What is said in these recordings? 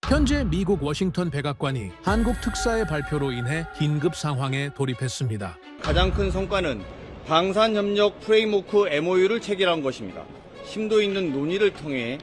현재 미국 워싱턴 백악관이 한국 특사의 발표로 인해 긴급 상황에 돌입했습니다. 가장 큰 성과는 방산협력 프레임워크 MOU를 체결한 것입니다. 심도 있는 논의를 통해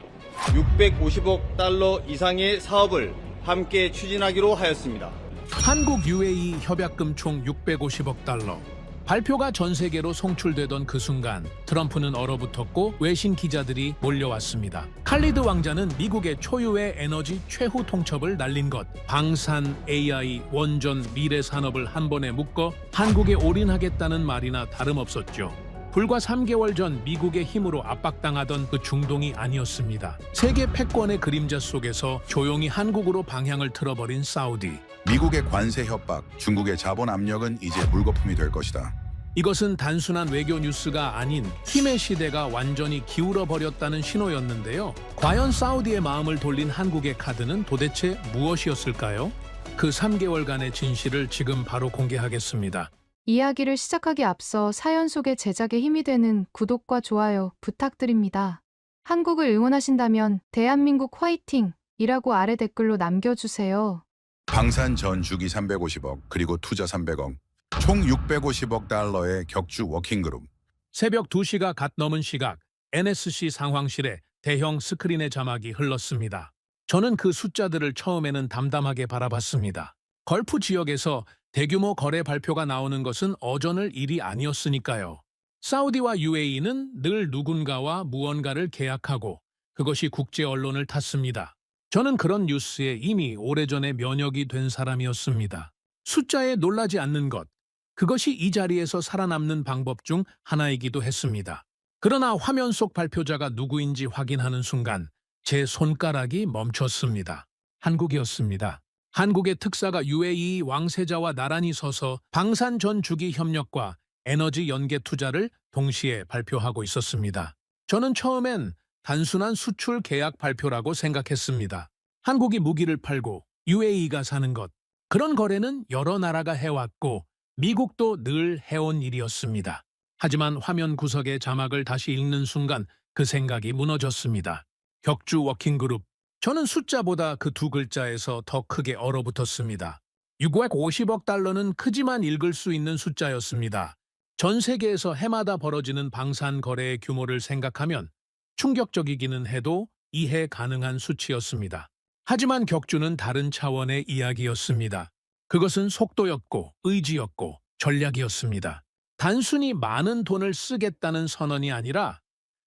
650억 달러 이상의 사업을 함께 추진하기로 하였습니다. 한국 UAE 협약금 총 650억 달러. 발표가 전 세계로 송출되던 그 순간 트럼프는 얼어붙었고 외신 기자들이 몰려왔습니다. 칼리드 왕자는 미국의 초유의 에너지 최후 통첩을 날린 것, 방산, AI, 원전, 미래 산업을 한 번에 묶어 한국에 올인하겠다는 말이나 다름없었죠. 불과 3개월 전 미국의 힘으로 압박당하던 그 중동이 아니었습니다. 세계 패권의 그림자 속에서 조용히 한국으로 방향을 틀어버린 사우디. 미국의 관세 협박, 중국의 자본 압력은 이제 물거품이 될 것이다. 이것은 단순한 외교 뉴스가 아닌 힘의 시대가 완전히 기울어 버렸다는 신호였는데요. 과연 사우디의 마음을 돌린 한국의 카드는 도대체 무엇이었을까요? 그 3개월간의 진실을 지금 바로 공개하겠습니다. 이야기를 시작하기 앞서 사연 속의 제작에 힘이 되는 구독과 좋아요 부탁드립니다. 한국을 응원하신다면 대한민국 화이팅! 이라고 아래 댓글로 남겨주세요. 방산 전 주기 350억, 그리고 투자 300억. 총 650억 달러의 격주 워킹그룹. 새벽 2시가 갓 넘은 시각, NSC 상황실에 대형 스크린의 자막이 흘렀습니다. 저는 그 숫자들을 처음에는 담담하게 바라봤습니다. 걸프 지역에서 대규모 거래 발표가 나오는 것은 어전을 일이 아니었으니까요. 사우디와 UAE는 늘 누군가와 무언가를 계약하고 그것이 국제 언론을 탔습니다. 저는 그런 뉴스에 이미 오래전에 면역이 된 사람이었습니다. 숫자에 놀라지 않는 것, 그것이 이 자리에서 살아남는 방법 중 하나이기도 했습니다. 그러나 화면 속 발표자가 누구인지 확인하는 순간 제 손가락이 멈췄습니다. 한국이었습니다. 한국의 특사가 UAE 왕세자와 나란히 서서 방산 전 주기 협력과 에너지 연계 투자를 동시에 발표하고 있었습니다. 저는 처음엔 단순한 수출 계약 발표라고 생각했습니다. 한국이 무기를 팔고 UAE가 사는 것. 그런 거래는 여러 나라가 해왔고 미국도 늘 해온 일이었습니다. 하지만 화면 구석의 자막을 다시 읽는 순간 그 생각이 무너졌습니다. 격주 워킹그룹. 저는 숫자보다 그 두 글자에서 더 크게 얼어붙었습니다. 650억 달러는 크지만 읽을 수 있는 숫자였습니다. 전 세계에서 해마다 벌어지는 방산 거래의 규모를 생각하면 충격적이기는 해도 이해 가능한 수치였습니다. 하지만 격주는 다른 차원의 이야기였습니다. 그것은 속도였고 의지였고 전략이었습니다. 단순히 많은 돈을 쓰겠다는 선언이 아니라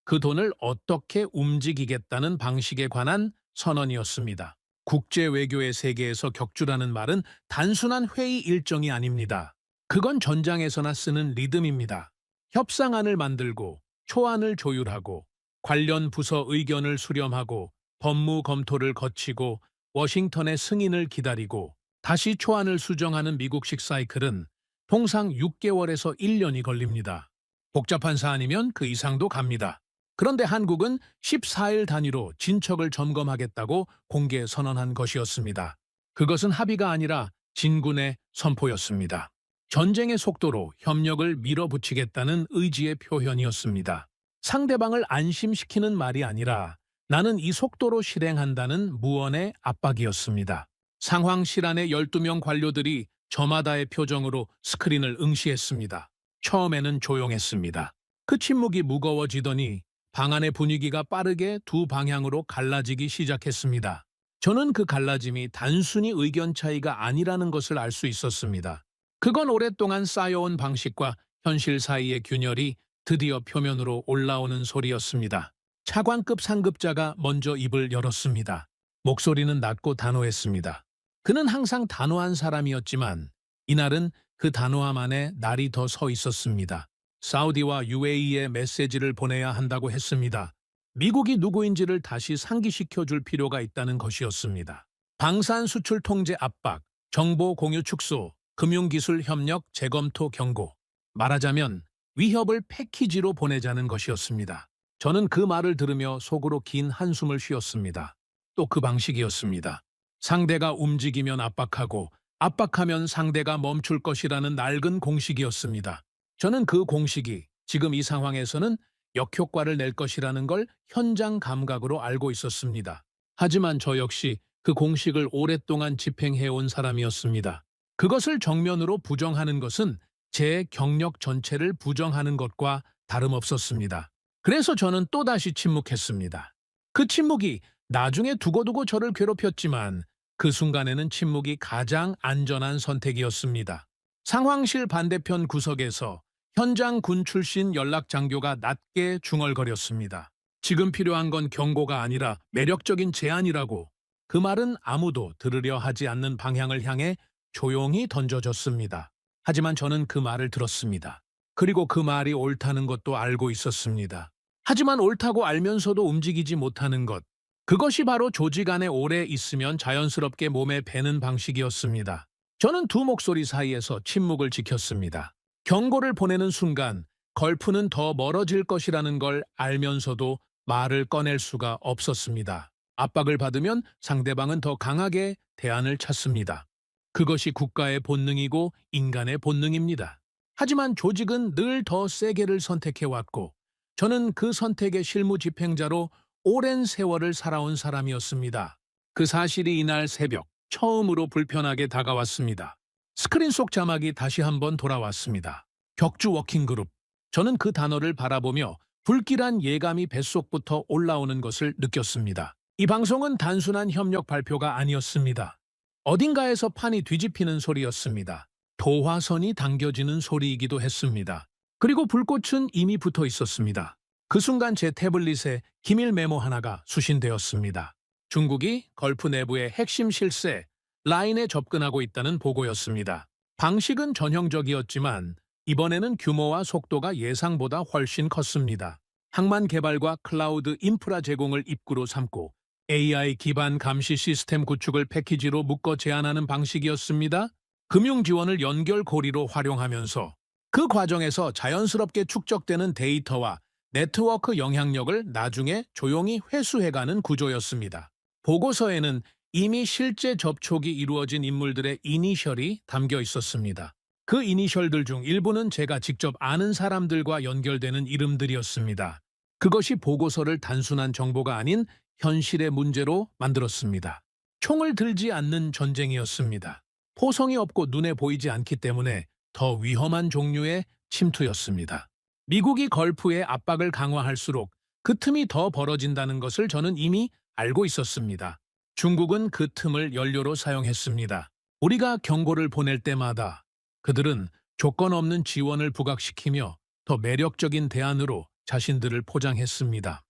그 돈을 어떻게 움직이겠다는 방식에 관한 선언이었습니다. 국제 외교의 세계에서 격주라는 말은 단순한 회의 일정이 아닙니다. 그건 전장에서나 쓰는 리듬입니다. 협상안을 만들고 초안을 조율하고 관련 부서 의견을 수렴하고 법무 검토를 거치고 워싱턴의 승인을 기다리고 다시 초안을 수정하는 미국식 사이클은 통상 6개월에서 1년이 걸립니다. 복잡한 사안이면 그 이상도 갑니다. 그런데 한국은 14일 단위로 진척을 점검하겠다고 공개 선언한 것이었습니다. 그것은 합의가 아니라 진군의 선포였습니다. 전쟁의 속도로 협력을 밀어붙이겠다는 의지의 표현이었습니다. 상대방을 안심시키는 말이 아니라 나는 이 속도로 실행한다는 무언의 압박이었습니다. 상황실 안의 12명 관료들이 저마다의 표정으로 스크린을 응시했습니다. 처음에는 조용했습니다. 그 침묵이 무거워지더니 방 안의 분위기가 빠르게 두 방향으로 갈라지기 시작했습니다. 저는 그 갈라짐이 단순히 의견 차이가 아니라는 것을 알 수 있었습니다. 그건 오랫동안 쌓여온 방식과 현실 사이의 균열이 드디어 표면으로 올라오는 소리였습니다. 차관급 상급자가 먼저 입을 열었습니다. 목소리는 낮고 단호했습니다. 그는 항상 단호한 사람이었지만 이날은 그 단호함 안에 날이 더 서 있었습니다. 사우디와 UAE에 메시지를 보내야 한다고 했습니다. 미국이 누구인지를 다시 상기시켜줄 필요가 있다는 것이었습니다. 방산 수출 통제 압박, 정보 공유 축소, 금융기술 협력 재검토 경고. 말하자면 위협을 패키지로 보내자는 것이었습니다. 저는 그 말을 들으며 속으로 긴 한숨을 쉬었습니다. 또 그 방식이었습니다. 상대가 움직이면 압박하고 압박하면 상대가 멈출 것이라는 낡은 공식이었습니다. 저는 그 공식이 지금 이 상황에서는 역효과를 낼 것이라는 걸 현장 감각으로 알고 있었습니다. 하지만 저 역시 그 공식을 오랫동안 집행해온 사람이었습니다. 그것을 정면으로 부정하는 것은 제 경력 전체를 부정하는 것과 다름없었습니다. 그래서 저는 또다시 침묵했습니다. 그 침묵이 나중에 두고두고 저를 괴롭혔지만 그 순간에는 침묵이 가장 안전한 선택이었습니다. 상황실 반대편 구석에서 현장 군 출신 연락 장교가 낮게 중얼거렸습니다. 지금 필요한 건 경고가 아니라 매력적인 제안이라고. 그 말은 아무도 들으려 하지 않는 방향을 향해 조용히 던져졌습니다. 하지만 저는 그 말을 들었습니다. 그리고 그 말이 옳다는 것도 알고 있었습니다. 하지만 옳다고 알면서도 움직이지 못하는 것. 그것이 바로 조직 안에 오래 있으면 자연스럽게 몸에 배는 방식이었습니다. 저는 두 목소리 사이에서 침묵을 지켰습니다. 경고를 보내는 순간 걸프는 더 멀어질 것이라는 걸 알면서도 말을 꺼낼 수가 없었습니다. 압박을 받으면 상대방은 더 강하게 대안을 찾습니다. 그것이 국가의 본능이고 인간의 본능입니다. 하지만 조직은 늘 더 세게를 선택해왔고 저는 그 선택의 실무 집행자로 오랜 세월을 살아온 사람이었습니다. 그 사실이 이날 새벽 처음으로 불편하게 다가왔습니다. 스크린 속 자막이 다시 한번 돌아왔습니다. 격주 워킹그룹. 저는 그 단어를 바라보며 불길한 예감이 뱃속부터 올라오는 것을 느꼈습니다. 이 방송은 단순한 협력 발표가 아니었습니다. 어딘가에서 판이 뒤집히는 소리였습니다. 도화선이 당겨지는 소리이기도 했습니다. 그리고 불꽃은 이미 붙어 있었습니다. 그 순간 제 태블릿에 기밀 메모 하나가 수신되었습니다. 중국이 걸프 내부의 핵심 실세, 라인에 접근하고 있다는 보고였습니다. 방식은 전형적이었지만 이번에는 규모와 속도가 예상보다 훨씬 컸습니다. 항만 개발과 클라우드 인프라 제공을 입구로 삼고 AI 기반 감시 시스템 구축을 패키지로 묶어 제안하는 방식이었습니다. 금융 지원을 연결 고리로 활용하면서 그 과정에서 자연스럽게 축적되는 데이터와 네트워크 영향력을 나중에 조용히 회수해가는 구조였습니다. 보고서에는 이미 실제 접촉이 이루어진 인물들의 이니셜이 담겨 있었습니다. 그 이니셜들 중 일부는 제가 직접 아는 사람들과 연결되는 이름들이었습니다. 그것이 보고서를 단순한 정보가 아닌 현실의 문제로 만들었습니다. 총을 들지 않는 전쟁이었습니다. 포성이 없고 눈에 보이지 않기 때문에 더 위험한 종류의 침투였습니다. 미국이 걸프의 압박을 강화할수록 그 틈이 더 벌어진다는 것을 저는 이미 알고 있었습니다. 중국은 그 틈을 연료로 사용했습니다. 우리가 경고를 보낼 때마다 그들은 조건 없는 지원을 부각시키며 더 매력적인 대안으로 자신들을 포장했습니다.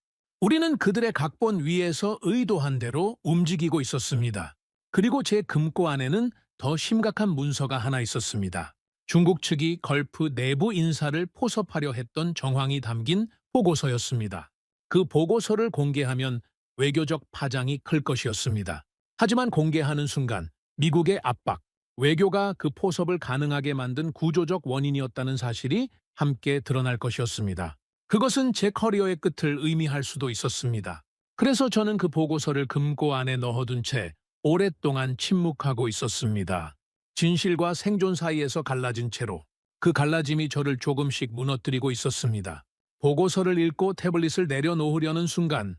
우리는 그들의 각본 위에서 의도한 대로 움직이고 있었습니다. 그리고 제 금고 안에는 더 심각한 문서가 하나 있었습니다. 중국 측이 걸프 내부 인사를 포섭하려 했던 정황이 담긴 보고서였습니다. 그 보고서를 공개하면 외교적 파장이 클 것이었습니다. 하지만 공개하는 순간 미국의 압박, 외교가 그 포섭을 가능하게 만든 구조적 원인이었다는 사실이 함께 드러날 것이었습니다. 그것은 제 커리어의 끝을 의미할 수도 있었습니다. 그래서 저는 그 보고서를 금고 안에 넣어둔 채 오랫동안 침묵하고 있었습니다. 진실과 생존 사이에서 갈라진 채로 그 갈라짐이 저를 조금씩 무너뜨리고 있었습니다. 보고서를 읽고 태블릿을 내려놓으려는 순간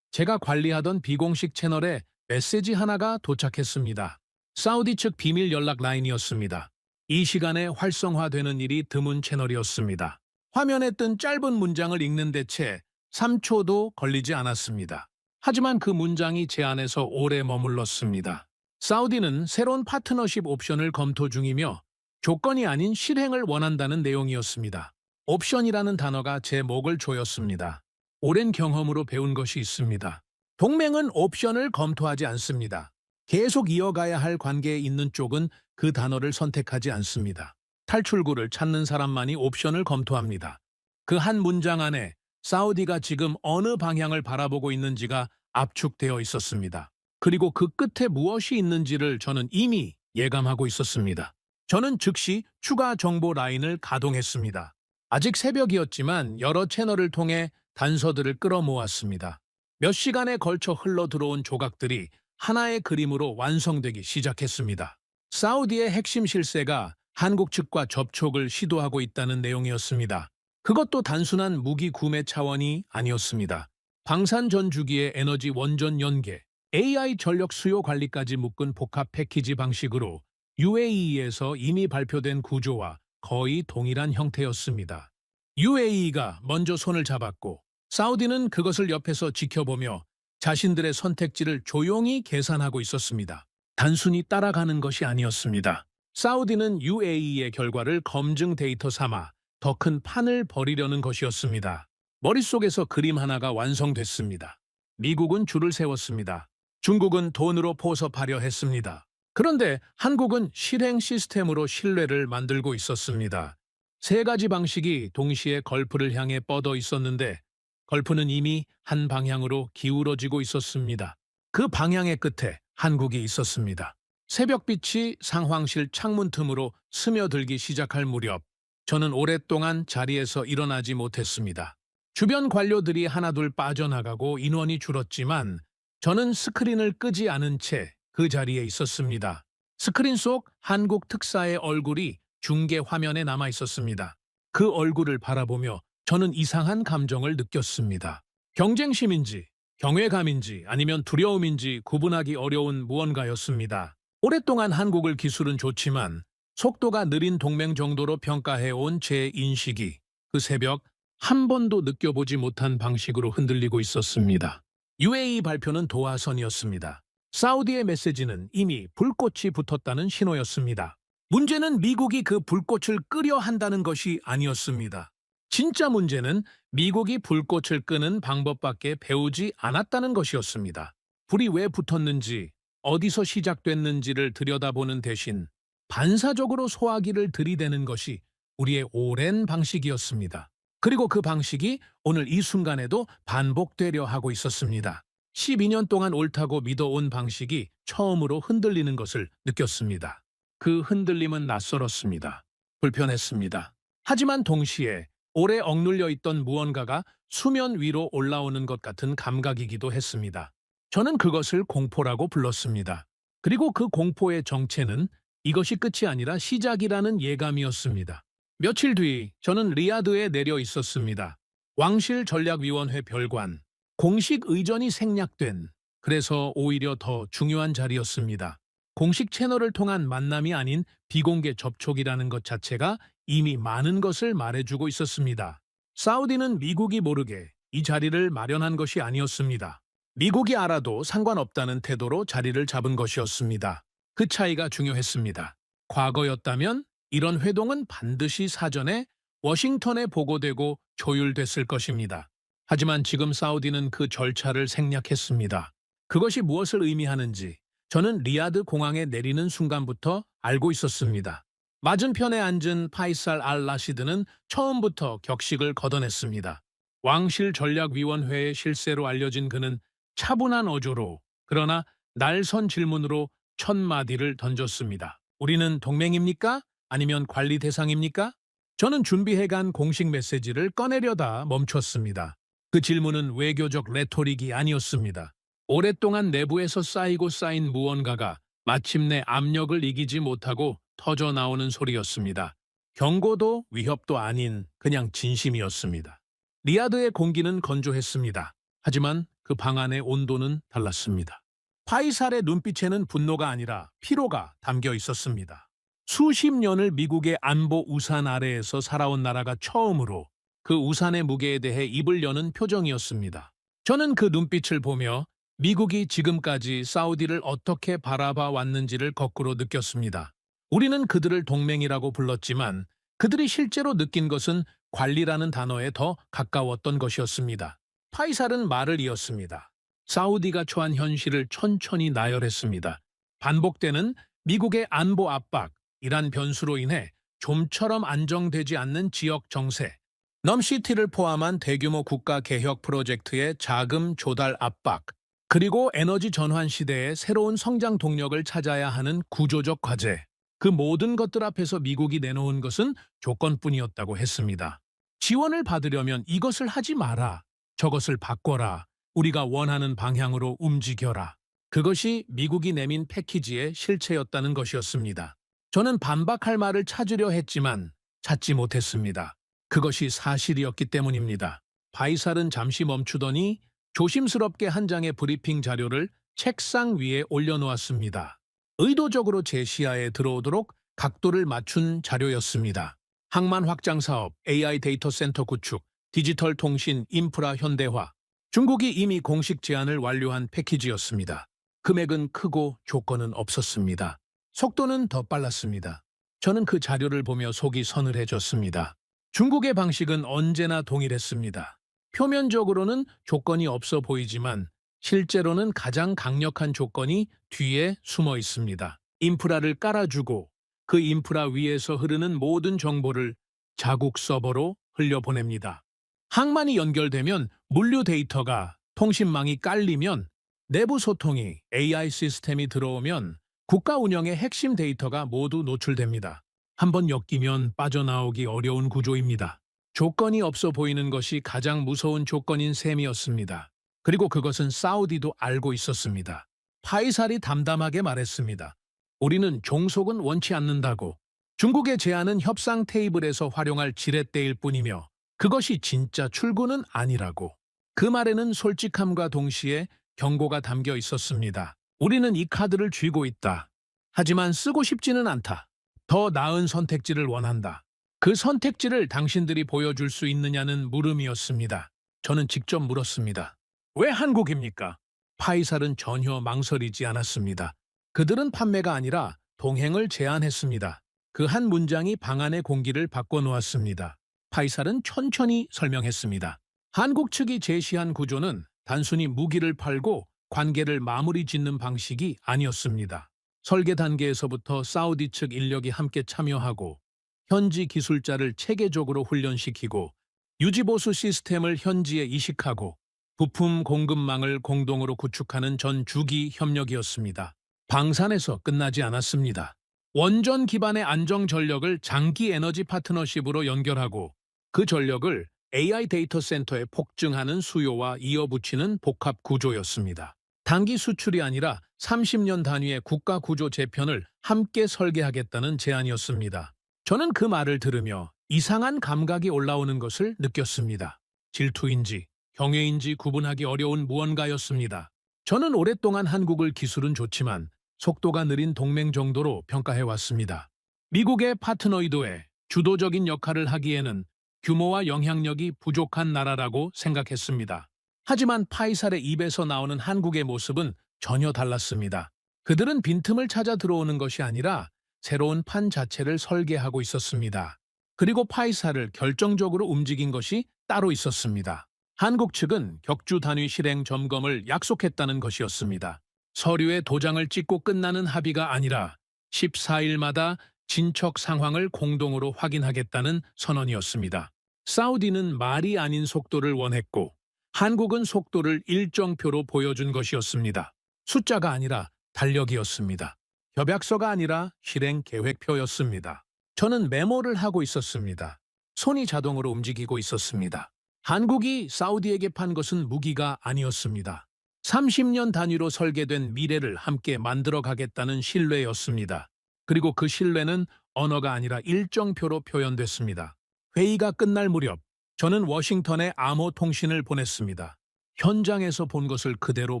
제가 관리하던 비공식 채널에 메시지 하나가 도착했습니다. 사우디 측 비밀 연락 라인이었습니다. 이 시간에 활성화되는 일이 드문 채널이었습니다. 화면에 뜬 짧은 문장을 읽는데 채 3초도 걸리지 않았습니다. 하지만 그 문장이 제 안에서 오래 머물렀습니다. 사우디는 새로운 파트너십 옵션을 검토 중이며 조건이 아닌 실행을 원한다는 내용이었습니다. 옵션이라는 단어가 제 목을 조였습니다. 오랜 경험으로 배운 것이 있습니다. 동맹은 옵션을 검토하지 않습니다. 계속 이어가야 할 관계에 있는 쪽은 그 단어를 선택하지 않습니다. 탈출구를 찾는 사람만이 옵션을 검토합니다. 그 한 문장 안에 사우디가 지금 어느 방향을 바라보고 있는지가 압축되어 있었습니다. 그리고 그 끝에 무엇이 있는지를 저는 이미 예감하고 있었습니다. 저는 즉시 추가 정보 라인을 가동했습니다. 아직 새벽이었지만 여러 채널을 통해 단서들을 끌어모았습니다. 몇 시간에 걸쳐 흘러 들어온 조각들이 하나의 그림으로 완성되기 시작했습니다. 사우디의 핵심 실세가 한국 측과 접촉을 시도하고 있다는 내용이었습니다. 그것도 단순한 무기 구매 차원이 아니었습니다. 방산 전 주기의 에너지 원전 연계, AI 전력 수요 관리까지 묶은 복합 패키지 방식으로 UAE에서 이미 발표된 구조와 거의 동일한 형태였습니다. UAE가 먼저 손을 잡았고 사우디는 그것을 옆에서 지켜보며 자신들의 선택지를 조용히 계산하고 있었습니다. 단순히 따라가는 것이 아니었습니다. 사우디는 UAE의 결과를 검증 데이터 삼아 더 큰 판을 벌이려는 것이었습니다. 머릿속에서 그림 하나가 완성됐습니다. 미국은 줄을 세웠습니다. 중국은 돈으로 포섭하려 했습니다. 그런데 한국은 실행 시스템으로 신뢰를 만들고 있었습니다. 세 가지 방식이 동시에 걸프를 향해 뻗어 있었는데 걸프는 이미 한 방향으로 기울어지고 있었습니다. 그 방향의 끝에 한국이 있었습니다. 새벽빛이 상황실 창문 틈으로 스며들기 시작할 무렵 저는 오랫동안 자리에서 일어나지 못했습니다. 주변 관료들이 하나둘 빠져나가고 인원이 줄었지만 저는 스크린을 끄지 않은 채 그 자리에 있었습니다. 스크린 속 한국 특사의 얼굴이 중계 화면에 남아 있었습니다. 그 얼굴을 바라보며 저는 이상한 감정을 느꼈습니다. 경쟁심인지, 경외감인지 아니면 두려움인지 구분하기 어려운 무언가였습니다. 오랫동안 한국을 기술은 좋지만 속도가 느린 동맹 정도로 평가해온 제 인식이 그 새벽 한 번도 느껴보지 못한 방식으로 흔들리고 있었습니다. UAE 발표는 도화선이었습니다. 사우디의 메시지는 이미 불꽃이 붙었다는 신호였습니다. 문제는 미국이 그 불꽃을 끄려 한다는 것이 아니었습니다. 진짜 문제는 미국이 불꽃을 끄는 방법밖에 배우지 않았다는 것이었습니다. 불이 왜 붙었는지, 어디서 시작됐는지를 들여다보는 대신 반사적으로 소화기를 들이대는 것이 우리의 오랜 방식이었습니다. 그리고 그 방식이 오늘 이 순간에도 반복되려 하고 있었습니다. 12년 동안 옳다고 믿어온 방식이 처음으로 흔들리는 것을 느꼈습니다. 그 흔들림은 낯설었습니다. 불편했습니다. 하지만 동시에 오래 억눌려 있던 무언가가 수면 위로 올라오는 것 같은 감각이기도 했습니다. 저는 그것을 공포라고 불렀습니다. 그리고 그 공포의 정체는 이것이 끝이 아니라 시작이라는 예감이었습니다. 며칠 뒤 저는 리야드에 내려 있었습니다. 왕실 전략위원회 별관, 공식 의전이 생략된, 그래서 오히려 더 중요한 자리였습니다. 공식 채널을 통한 만남이 아닌 비공개 접촉이라는 것 자체가 이미 많은 것을 말해주고 있었습니다. 사우디는 미국이 모르게 이 자리를 마련한 것이 아니었습니다. 미국이 알아도 상관없다는 태도로 자리를 잡은 것이었습니다. 그 차이가 중요했습니다. 과거였다면 이런 회동은 반드시 사전에 워싱턴에 보고되고 조율됐을 것입니다. 하지만 지금 사우디는 그 절차를 생략했습니다. 그것이 무엇을 의미하는지 저는 리야드 공항에 내리는 순간부터 알고 있었습니다. 맞은편에 앉은 파이살 알-라시드는 처음부터 격식을 걷어냈습니다. 왕실 전략위원회의 실세로 알려진 그는 차분한 어조로 그러나 날선 질문으로 첫 마디를 던졌습니다. 우리는 동맹입니까? 아니면 관리 대상입니까? 저는 준비해간 공식 메시지를 꺼내려다 멈췄습니다. 그 질문은 외교적 레토릭이 아니었습니다. 오랫동안 내부에서 쌓이고 쌓인 무언가가 마침내 압력을 이기지 못하고 터져 나오는 소리였습니다. 경고도 위협도 아닌 그냥 진심이었습니다. 리야드의 공기는 건조했습니다. 하지만 그 방 안의 온도는 달랐습니다. 파이살의 눈빛에는 분노가 아니라 피로가 담겨 있었습니다. 수십 년을 미국의 안보 우산 아래에서 살아온 나라가 처음으로 그 우산의 무게에 대해 입을 여는 표정이었습니다. 저는 그 눈빛을 보며 미국이 지금까지 사우디를 어떻게 바라봐 왔는지를 거꾸로 느꼈습니다. 우리는 그들을 동맹이라고 불렀지만 그들이 실제로 느낀 것은 관리라는 단어에 더 가까웠던 것이었습니다. 파이살은 말을 이었습니다. 사우디가 처한 현실을 천천히 나열했습니다. 반복되는 미국의 안보 압박, 이란 변수로 인해 좀처럼 안정되지 않는 지역 정세, 넘시티를 포함한 대규모 국가 개혁 프로젝트의 자금 조달 압박, 그리고 에너지 전환 시대의 새로운 성장 동력을 찾아야 하는 구조적 과제, 그 모든 것들 앞에서 미국이 내놓은 것은 조건뿐이었다고 했습니다. 지원을 받으려면 이것을 하지 마라, 저것을 바꿔라, 우리가 원하는 방향으로 움직여라. 그것이 미국이 내민 패키지의 실체였다는 것이었습니다. 저는 반박할 말을 찾으려 했지만 찾지 못했습니다. 그것이 사실이었기 때문입니다. 바이살은 잠시 멈추더니 조심스럽게 한 장의 브리핑 자료를 책상 위에 올려놓았습니다. 의도적으로 제 시야에 들어오도록 각도를 맞춘 자료였습니다. 항만 확장 사업, AI 데이터 센터 구축, 디지털 통신, 인프라 현대화. 중국이 이미 공식 제안을 완료한 패키지였습니다. 금액은 크고 조건은 없었습니다. 속도는 더 빨랐습니다. 저는 그 자료를 보며 속이 서늘해졌습니다. 중국의 방식은 언제나 동일했습니다. 표면적으로는 조건이 없어 보이지만 실제로는 가장 강력한 조건이 뒤에 숨어 있습니다. 인프라를 깔아주고 그 인프라 위에서 흐르는 모든 정보를 자국 서버로 흘려보냅니다. 항만이 연결되면 물류 데이터가 통신망이 깔리면 내부 소통이 AI 시스템이 들어오면 국가 운영의 핵심 데이터가 모두 노출됩니다. 한번 엮이면 빠져나오기 어려운 구조입니다. 조건이 없어 보이는 것이 가장 무서운 조건인 셈이었습니다. 그리고 그것은 사우디도 알고 있었습니다. 파이살이 담담하게 말했습니다. 우리는 종속은 원치 않는다고. 중국의 제안은 협상 테이블에서 활용할 지렛대일 뿐이며 그것이 진짜 출구는 아니라고. 그 말에는 솔직함과 동시에 경고가 담겨 있었습니다. 우리는 이 카드를 쥐고 있다. 하지만 쓰고 싶지는 않다. 더 나은 선택지를 원한다. 그 선택지를 당신들이 보여줄 수 있느냐는 물음이었습니다. 저는 직접 물었습니다. 왜 한국입니까? 파이살은 전혀 망설이지 않았습니다. 그들은 판매가 아니라 동행을 제안했습니다. 그 한 문장이 방 안의 공기를 바꿔놓았습니다. 파이살은 천천히 설명했습니다. 한국 측이 제시한 구조는 단순히 무기를 팔고 관계를 마무리 짓는 방식이 아니었습니다. 설계 단계에서부터 사우디 측 인력이 함께 참여하고 현지 기술자를 체계적으로 훈련시키고 유지보수 시스템을 현지에 이식하고 부품 공급망을 공동으로 구축하는 전 주기 협력이었습니다. 방산에서 끝나지 않았습니다. 원전 기반의 안정 전력을 장기 에너지 파트너십으로 연결하고 그 전력을 AI 데이터 센터에 폭증하는 수요와 이어붙이는 복합 구조였습니다. 단기 수출이 아니라 30년 단위의 국가 구조 재편을 함께 설계하겠다는 제안이었습니다. 저는 그 말을 들으며 이상한 감각이 올라오는 것을 느꼈습니다. 질투인지 경외인지 구분하기 어려운 무언가였습니다. 저는 오랫동안 한국을 기술은 좋지만 속도가 느린 동맹 정도로 평가해왔습니다. 미국의 파트너이드에 주도적인 역할을 하기에는 규모와 영향력이 부족한 나라라고 생각했습니다. 하지만 파이살의 입에서 나오는 한국의 모습은 전혀 달랐습니다. 그들은 빈틈을 찾아 들어오는 것이 아니라 새로운 판 자체를 설계하고 있었습니다. 그리고 파이살을 결정적으로 움직인 것이 따로 있었습니다. 한국 측은 격주 단위 실행 점검을 약속했다는 것이었습니다. 서류에 도장을 찍고 끝나는 합의가 아니라 14일마다 진척 상황을 공동으로 확인하겠다는 선언이었습니다. 사우디는 말이 아닌 속도를 원했고 한국은 속도를 일정표로 보여준 것이었습니다. 숫자가 아니라 달력이었습니다. 협약서가 아니라 실행 계획표였습니다. 저는 메모를 하고 있었습니다. 손이 자동으로 움직이고 있었습니다. 한국이 사우디에게 판 것은 무기가 아니었습니다. 30년 단위로 설계된 미래를 함께 만들어가겠다는 신뢰였습니다. 그리고 그 신뢰는 언어가 아니라 일정표로 표현됐습니다. 회의가 끝날 무렵 저는 워싱턴에 암호 통신을 보냈습니다. 현장에서 본 것을 그대로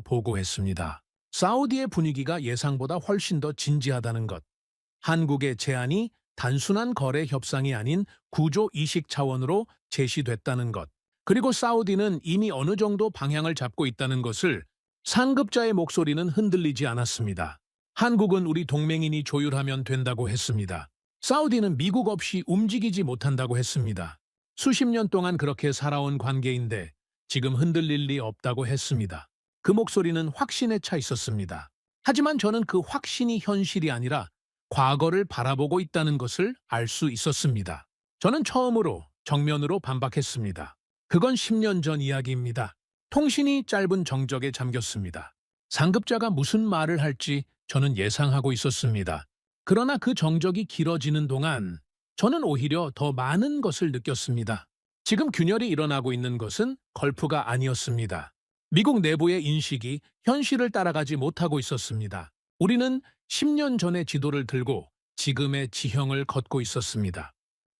보고했습니다. 사우디의 분위기가 예상보다 훨씬 더 진지하다는 것. 한국의 제안이 단순한 거래 협상이 아닌 구조 이식 차원으로 제시됐다는 것. 그리고 사우디는 이미 어느 정도 방향을 잡고 있다는 것을 상급자의 목소리는 흔들리지 않았습니다. 한국은 우리 동맹인이 조율하면 된다고 했습니다. 사우디는 미국 없이 움직이지 못한다고 했습니다. 수십 년 동안 그렇게 살아온 관계인데 지금 흔들릴 리 없다고 했습니다. 그 목소리는 확신에 차 있었습니다. 하지만 저는 그 확신이 현실이 아니라 과거를 바라보고 있다는 것을 알 수 있었습니다. 저는 처음으로 정면으로 반박했습니다. 그건 10년 전 이야기입니다. 통신이 짧은 정적에 잠겼습니다. 상급자가 무슨 말을 할지 저는 예상하고 있었습니다. 그러나 그 정적이 길어지는 동안 저는 오히려 더 많은 것을 느꼈습니다. 지금 균열이 일어나고 있는 것은 걸프가 아니었습니다. 미국 내부의 인식이 현실을 따라가지 못하고 있었습니다. 우리는 10년 전의 지도를 들고 지금의 지형을 걷고 있었습니다.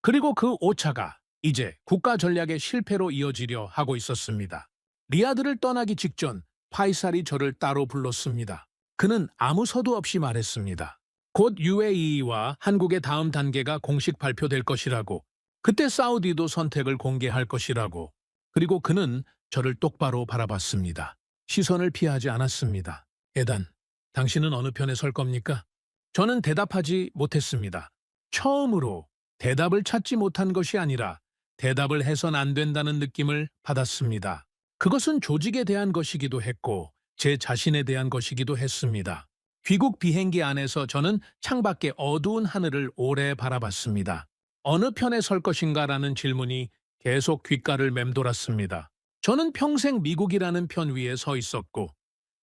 그리고 그 오차가 이제 국가 전략의 실패로 이어지려 하고 있었습니다. 리야드를 떠나기 직전 파이살이 저를 따로 불렀습니다. 그는 아무 서두 없이 말했습니다. 곧 UAE와 한국의 다음 단계가 공식 발표될 것이라고. 그때 사우디도 선택을 공개할 것이라고. 그리고 그는 저를 똑바로 바라봤습니다. 시선을 피하지 않았습니다. 에단, 당신은 어느 편에 설 겁니까? 저는 대답하지 못했습니다. 처음으로 대답을 찾지 못한 것이 아니라 대답을 해선 안 된다는 느낌을 받았습니다. 그것은 조직에 대한 것이기도 했고 제 자신에 대한 것이기도 했습니다. 귀국 비행기 안에서 저는 창밖의 어두운 하늘을 오래 바라봤습니다. 어느 편에 설 것인가라는 질문이 계속 귓가를 맴돌았습니다. 저는 평생 미국이라는 편 위에 서 있었고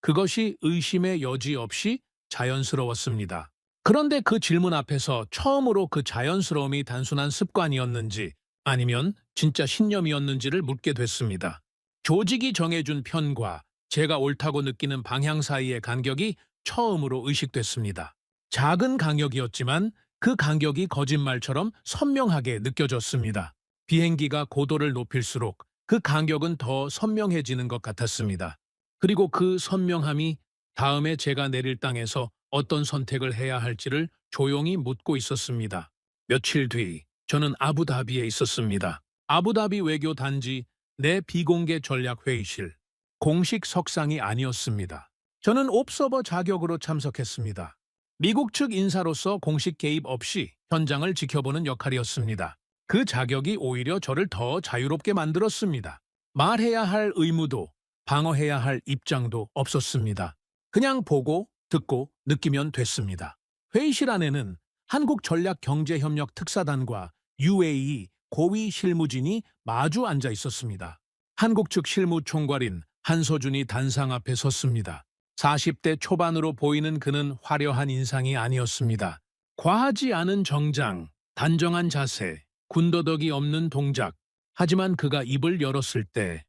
그것이 의심의 여지 없이 자연스러웠습니다. 그런데 그 질문 앞에서 처음으로 그 자연스러움이 단순한 습관이었는지 아니면 진짜 신념이었는지를 묻게 됐습니다. 조직이 정해준 편과 제가 옳다고 느끼는 방향 사이의 간격이 처음으로 의식됐습니다. 작은 간격이었지만 그 간격이 거짓말처럼 선명하게 느껴졌습니다. 비행기가 고도를 높일수록 그 간격은 더 선명해지는 것 같았습니다. 그리고 그 선명함이 다음에 제가 내릴 땅에서 어떤 선택을 해야 할지를 조용히 묻고 있었습니다. 며칠 뒤 저는 아부다비에 있었습니다. 아부다비 외교 단지 내 비공개 전략 회의실. 공식 석상이 아니었습니다. 저는 옵서버 자격으로 참석했습니다. 미국 측 인사로서 공식 개입 없이 현장을 지켜보는 역할이었습니다. 그 자격이 오히려 저를 더 자유롭게 만들었습니다. 말해야 할 의무도 방어해야 할 입장도 없었습니다. 그냥 보고 듣고 느끼면 됐습니다. 회의실 안에는 한국전략경제협력 특사단과 UAE 고위 실무진이 마주 앉아 있었습니다. 한국 측 실무총괄인 한서준이 단상 앞에 섰습니다. 40대 초반으로 보이는 그는 화려한 인상이 아니었습니다. 과하지 않은 정장, 단정한 자세, 군더더기 없는 동작. 하지만 그가 입을 열었을 때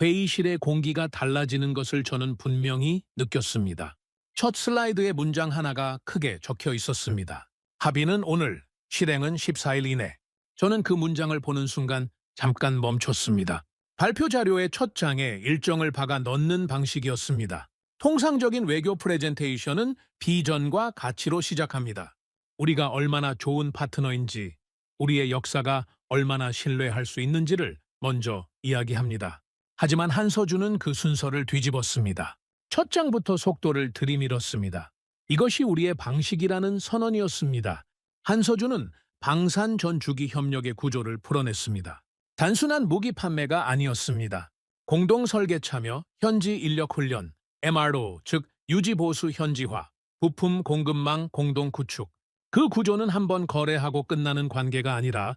회의실의 공기가 달라지는 것을 저는 분명히 느꼈습니다. 첫 슬라이드에 문장 하나가 크게 적혀 있었습니다. 합의는 오늘, 실행은 14일 이내. 저는 그 문장을 보는 순간 잠깐 멈췄습니다. 발표 자료의 첫 장에 일정을 박아 넣는 방식이었습니다. 통상적인 외교 프레젠테이션은 비전과 가치로 시작합니다. 우리가 얼마나 좋은 파트너인지, 우리의 역사가 얼마나 신뢰할 수 있는지를 먼저 이야기합니다. 하지만 한서준은 그 순서를 뒤집었습니다. 첫 장부터 속도를 들이밀었습니다. 이것이 우리의 방식이라는 선언이었습니다. 한서준은 방산 전 주기 협력의 구조를 풀어냈습니다. 단순한 무기 판매가 아니었습니다. 공동 설계 참여, 현지 인력 훈련, MRO, 즉 유지 보수 현지화, 부품 공급망 공동 구축. 그 구조는 한번 거래하고 끝나는 관계가 아니라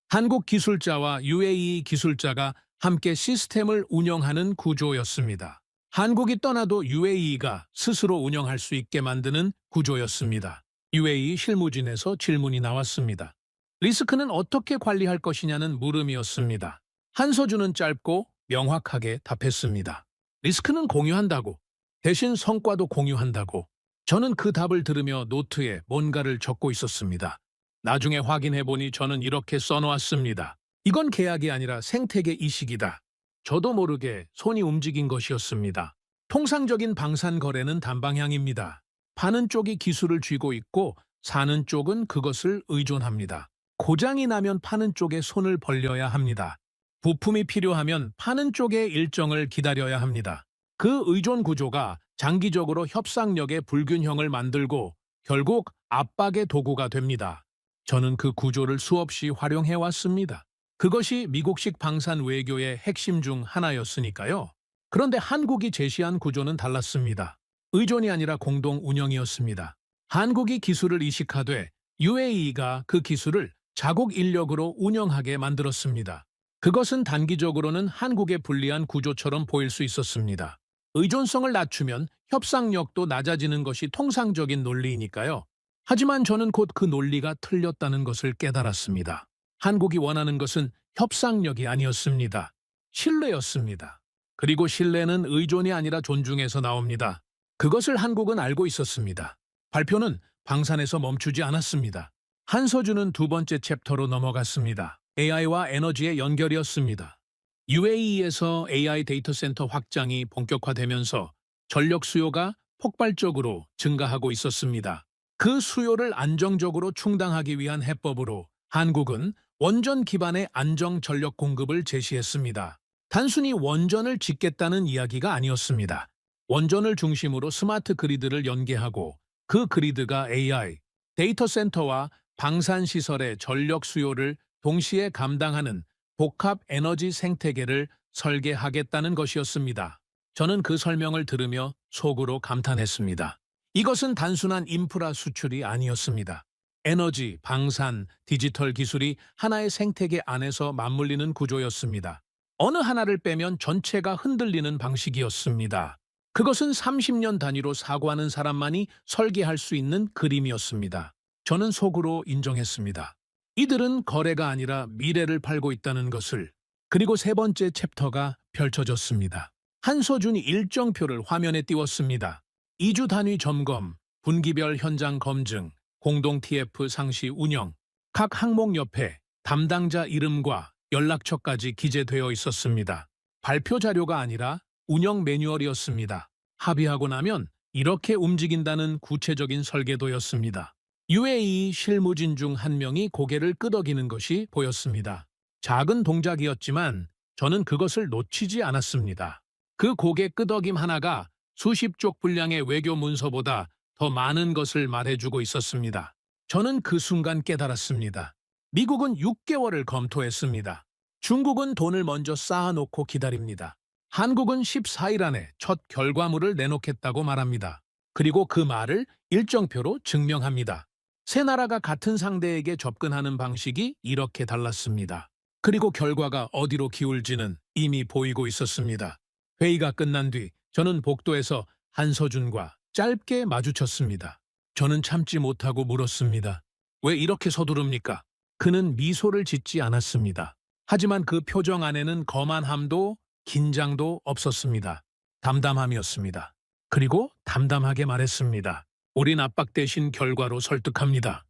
한국 기술자와 UAE 기술자가 함께 시스템을 운영하는 구조였습니다. 한국이 떠나도 UAE가 스스로 운영할 수 있게 만드는 구조였습니다. UAE 실무진에서 질문이 나왔습니다. 리스크는 어떻게 관리할 것이냐는 물음이었습니다. 한서준은 짧고 명확하게 답했습니다. 리스크는 공유한다고. 대신 성과도 공유한다고. 저는 그 답을 들으며 노트에 뭔가를 적고 있었습니다. 나중에 확인해보니 저는 이렇게 써놓았습니다. 이건 계약이 아니라 생태계 이식이다. 저도 모르게 손이 움직인 것이었습니다. 통상적인 방산 거래는 단방향입니다. 파는 쪽이 기술을 쥐고 있고 사는 쪽은 그것을 의존합니다. 고장이 나면 파는 쪽에 손을 벌려야 합니다. 부품이 필요하면 파는 쪽의 일정을 기다려야 합니다. 그 의존 구조가 장기적으로 협상력의 불균형을 만들고 결국 압박의 도구가 됩니다. 저는 그 구조를 수없이 활용해왔습니다. 그것이 미국식 방산 외교의 핵심 중 하나였으니까요. 그런데 한국이 제시한 구조는 달랐습니다. 의존이 아니라 공동 운영이었습니다. 한국이 기술을 이식하되 UAE가 그 기술을 자국 인력으로 운영하게 만들었습니다. 그것은 단기적으로는 한국에 불리한 구조처럼 보일 수 있었습니다. 의존성을 낮추면 협상력도 낮아지는 것이 통상적인 논리이니까요. 하지만 저는 곧 그 논리가 틀렸다는 것을 깨달았습니다. 한국이 원하는 것은 협상력이 아니었습니다. 신뢰였습니다. 그리고 신뢰는 의존이 아니라 존중에서 나옵니다. 그것을 한국은 알고 있었습니다. 발표는 방산에서 멈추지 않았습니다. 한서준은 두 번째 챕터로 넘어갔습니다. AI와 에너지의 연결이었습니다. UAE에서 AI 데이터 센터 확장이 본격화되면서 전력 수요가 폭발적으로 증가하고 있었습니다. 그 수요를 안정적으로 충당하기 위한 해법으로 한국은 원전 기반의 안정 전력 공급을 제시했습니다. 단순히 원전을 짓겠다는 이야기가 아니었습니다. 원전을 중심으로 스마트 그리드를 연계하고 그 그리드가 AI, 데이터 센터와 방산 시설의 전력 수요를 동시에 감당하는 복합 에너지 생태계를 설계하겠다는 것이었습니다. 저는 그 설명을 들으며 속으로 감탄했습니다. 이것은 단순한 인프라 수출이 아니었습니다. 에너지, 방산, 디지털 기술이 하나의 생태계 안에서 맞물리는 구조였습니다. 어느 하나를 빼면 전체가 흔들리는 방식이었습니다. 그것은 30년 단위로 사고하는 사람만이 설계할 수 있는 그림이었습니다. 저는 속으로 인정했습니다. 이들은 거래가 아니라 미래를 팔고 있다는 것을. 그리고 세 번째 챕터가 펼쳐졌습니다. 한서준이 일정표를 화면에 띄웠습니다. 2주 단위 점검, 분기별 현장 검증, 공동 TF 상시 운영, 각 항목 옆에 담당자 이름과 연락처까지 기재되어 있었습니다. 발표 자료가 아니라 운영 매뉴얼이었습니다. 합의하고 나면 이렇게 움직인다는 구체적인 설계도였습니다. UAE 실무진 중 한 명이 고개를 끄덕이는 것이 보였습니다. 작은 동작이었지만 저는 그것을 놓치지 않았습니다. 그 고개 끄덕임 하나가 수십 쪽 분량의 외교 문서보다 더 많은 것을 말해주고 있었습니다. 저는 그 순간 깨달았습니다. 미국은 6개월을 검토했습니다. 중국은 돈을 먼저 쌓아놓고 기다립니다. 한국은 14일 안에 첫 결과물을 내놓겠다고 말합니다. 그리고 그 말을 일정표로 증명합니다. 세 나라가 같은 상대에게 접근하는 방식이 이렇게 달랐습니다. 그리고 결과가 어디로 기울지는 이미 보이고 있었습니다. 회의가 끝난 뒤 저는 복도에서 한서준과 짧게 마주쳤습니다. 저는 참지 못하고 물었습니다. 왜 이렇게 서두릅니까? 그는 미소를 짓지 않았습니다. 하지만 그 표정 안에는 거만함도 긴장도 없었습니다. 담담함이었습니다. 그리고 담담하게 말했습니다. 우린 압박 대신 결과로 설득합니다.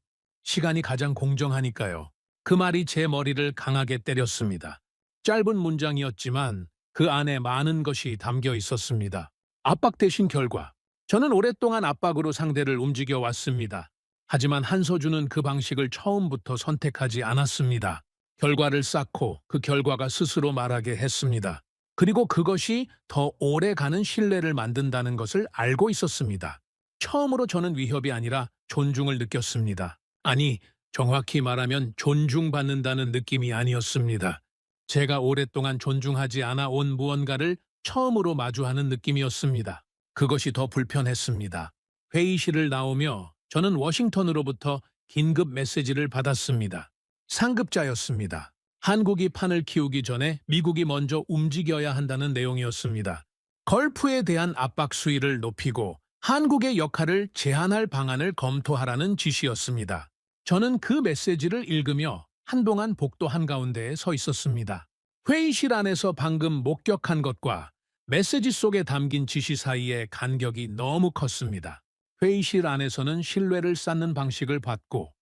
시간이 가장 공정하니까요. 그 말이 제 머리를 강하게 때렸습니다. 짧은 문장이었지만 그 안에 많은 것이 담겨 있었습니다. 압박 대신 결과. 저는 오랫동안 압박으로 상대를 움직여 왔습니다. 하지만 한서준은 그 방식을 처음부터 선택하지 않았습니다. 결과를 쌓고 그 결과가 스스로 말하게 했습니다. 그리고 그것이 더 오래가는 신뢰를 만든다는 것을 알고 있었습니다. 처음으로 저는 위협이 아니라 존중을 느꼈습니다. 아니, 정확히 말하면 존중받는다는 느낌이 아니었습니다. 제가 오랫동안 존중하지 않아 온 무언가를 처음으로 마주하는 느낌이었습니다. 그것이 더 불편했습니다. 회의실을 나오며 저는 워싱턴으로부터 긴급 메시지를 받았습니다. 상급자였습니다. 한국이 판을 키우기 전에 미국이 먼저 움직여야 한다는 내용이었습니다. 걸프에 대한 압박 수위를 높이고 한국의 역할을 제한할 방안을 검토하라는 지시였습니다. 저는 그 메시지를 읽으며 한동안 복도 한가운데에 서 있었습니다. 회의실 안에서 방금 목격한 것과 메시지 속에 담긴 지시 사이의 간격이 너무 컸습니다. 회의실 안에서는 신뢰를 쌓는 방식을 받고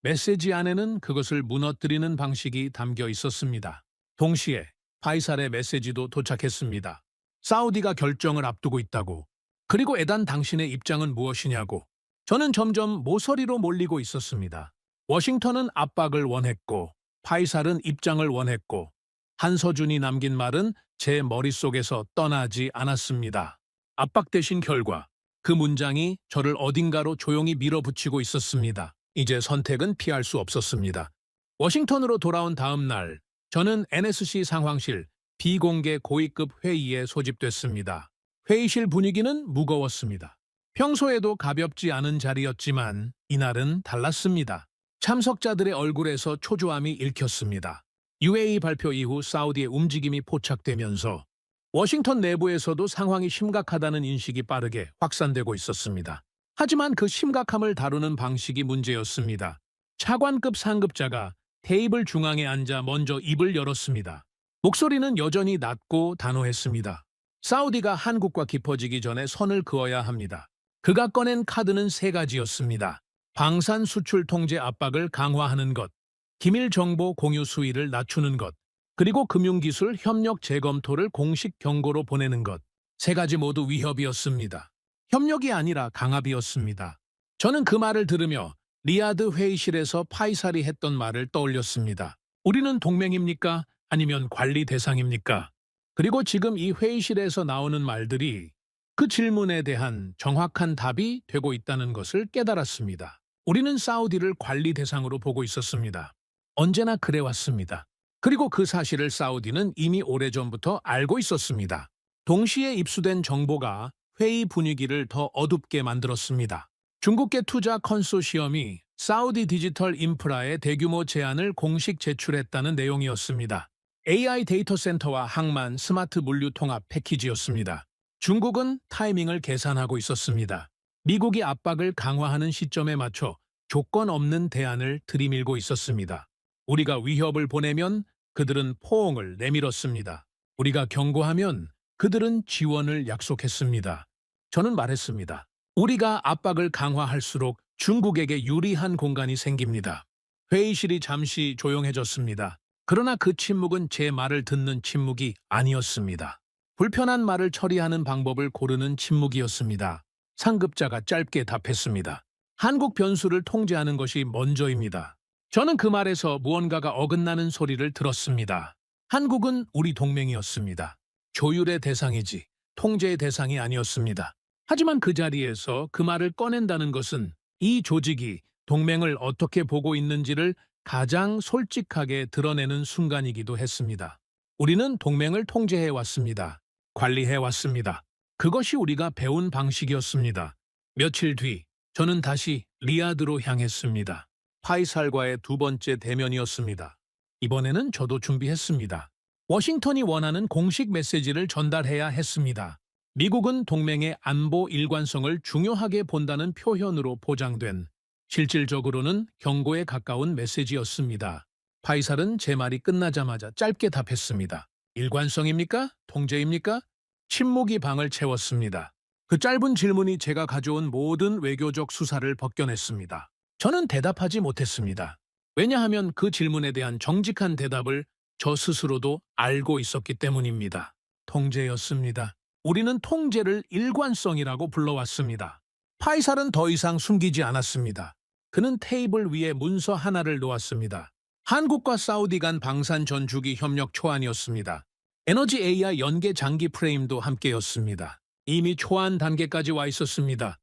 메시지 안에는 그것을 무너뜨리는 방식이 담겨 있었습니다. 동시에 파이살의 메시지도 도착했습니다. 사우디가 결정을 앞두고 있다고. 그리고 에단 당신의 입장은 무엇이냐고. 저는 점점 모서리로 몰리고 있었습니다. 워싱턴은 압박을 원했고 파이살은 입장을 원했고 한서준이 남긴 말은 제 머릿속에서 떠나지 않았습니다. 압박 대신 결과. 그 문장이 저를 어딘가로 조용히 밀어붙이고 있었습니다. 이제 선택은 피할 수 없었습니다. 워싱턴으로 돌아온 다음 날, 저는 NSC 상황실 비공개 고위급 회의에 소집됐습니다. 회의실 분위기는 무거웠습니다. 평소에도 가볍지 않은 자리였지만 이날은 달랐습니다. 참석자들의 얼굴에서 초조함이 읽혔습니다. UAE 발표 이후 사우디의 움직임이 포착되면서 워싱턴 내부에서도 상황이 심각하다는 인식이 빠르게 확산되고 있었습니다. 하지만 그 심각함을 다루는 방식이 문제였습니다. 차관급 상급자가 테이블 중앙에 앉아 먼저 입을 열었습니다. 목소리는 여전히 낮고 단호했습니다. 사우디가 한국과 깊어지기 전에 선을 그어야 합니다. 그가 꺼낸 카드는 세 가지였습니다. 방산 수출 통제 압박을 강화하는 것, 기밀 정보 공유 수위를 낮추는 것, 그리고 금융기술 협력 재검토를 공식 경고로 보내는 것. 세 가지 모두 위협이었습니다. 협력이 아니라 강압이었습니다. 저는 그 말을 들으며 리야드 회의실에서 파이살이 했던 말을 떠올렸습니다. 우리는 동맹입니까? 아니면 관리 대상입니까? 그리고 지금 이 회의실에서 나오는 말들이 그 질문에 대한 정확한 답이 되고 있다는 것을 깨달았습니다. 우리는 사우디를 관리 대상으로 보고 있었습니다. 언제나 그래왔습니다. 그리고 그 사실을 사우디는 이미 오래전부터 알고 있었습니다. 동시에 입수된 정보가 회의 분위기를 더 어둡게 만들었습니다. 중국계 투자 컨소시엄이 사우디 디지털 인프라의 대규모 제안을 공식 제출했다는 내용이었습니다. AI 데이터 센터와 항만, 스마트 물류 통합 패키지였습니다. 중국은 타이밍을 계산하고 있었습니다. 미국이 압박을 강화하는 시점에 맞춰 조건 없는 대안을 들이밀고 있었습니다. 우리가 위협을 보내면 그들은 포옹을 내밀었습니다. 우리가 경고하면 그들은 지원을 약속했습니다. 저는 말했습니다. 우리가 압박을 강화할수록 중국에게 유리한 공간이 생깁니다. 회의실이 잠시 조용해졌습니다. 그러나 그 침묵은 제 말을 듣는 침묵이 아니었습니다. 불편한 말을 처리하는 방법을 고르는 침묵이었습니다. 상급자가 짧게 답했습니다. 한국 변수를 통제하는 것이 먼저입니다. 저는 그 말에서 무언가가 어긋나는 소리를 들었습니다. 한국은 우리 동맹이었습니다. 조율의 대상이지 통제의 대상이 아니었습니다. 하지만 그 자리에서 그 말을 꺼낸다는 것은 이 조직이 동맹을 어떻게 보고 있는지를 가장 솔직하게 드러내는 순간이기도 했습니다. 우리는 동맹을 통제해 왔습니다. 관리해 왔습니다. 그것이 우리가 배운 방식이었습니다. 며칠 뒤 저는 다시 리야드로 향했습니다. 파이살과의 두 번째 대면이었습니다. 이번에는 저도 준비했습니다. 워싱턴이 원하는 공식 메시지를 전달해야 했습니다. 미국은 동맹의 안보 일관성을 중요하게 본다는 표현으로 포장된 실질적으로는 경고에 가까운 메시지였습니다. 파이살은 제 말이 끝나자마자 짧게 답했습니다. 일관성입니까? 통제입니까? 침묵이 방을 채웠습니다. 그 짧은 질문이 제가 가져온 모든 외교적 수사를 벗겨냈습니다. 저는 대답하지 못했습니다. 왜냐하면 그 질문에 대한 정직한 대답을 저 스스로도 알고 있었기 때문입니다. 통제였습니다. 우리는 통제를 일관성이라고 불러왔습니다. 파이살은 더 이상 숨기지 않았습니다. 그는 테이블 위에 문서 하나를 놓았습니다. 한국과 사우디 간 방산 전주기 협력 초안이었습니다. 에너지 AI 연계 장기 프레임도 함께였습니다. 이미 초안 단계까지 와 있었습니다.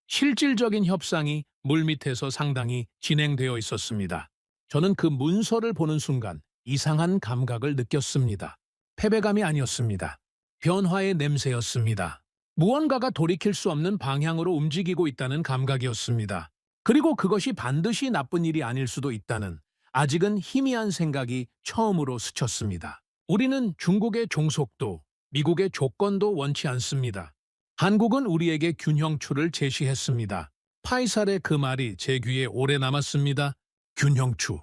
실질적인 협상이 물밑에서 상당히 진행되어 있었습니다. 저는 그 문서를 보는 순간 이상한 감각을 느꼈습니다. 패배감이 아니었습니다. 변화의 냄새였습니다. 무언가가 돌이킬 수 없는 방향으로 움직이고 있다는 감각이었습니다. 그리고 그것이 반드시 나쁜 일이 아닐 수도 있다는 아직은 희미한 생각이 처음으로 스쳤습니다. 우리는 중국의 종속도, 미국의 조건도 원치 않습니다. 한국은 우리에게 균형추를 제시했습니다. 파이살의 그 말이 제 귀에 오래 남았습니다. 균형추.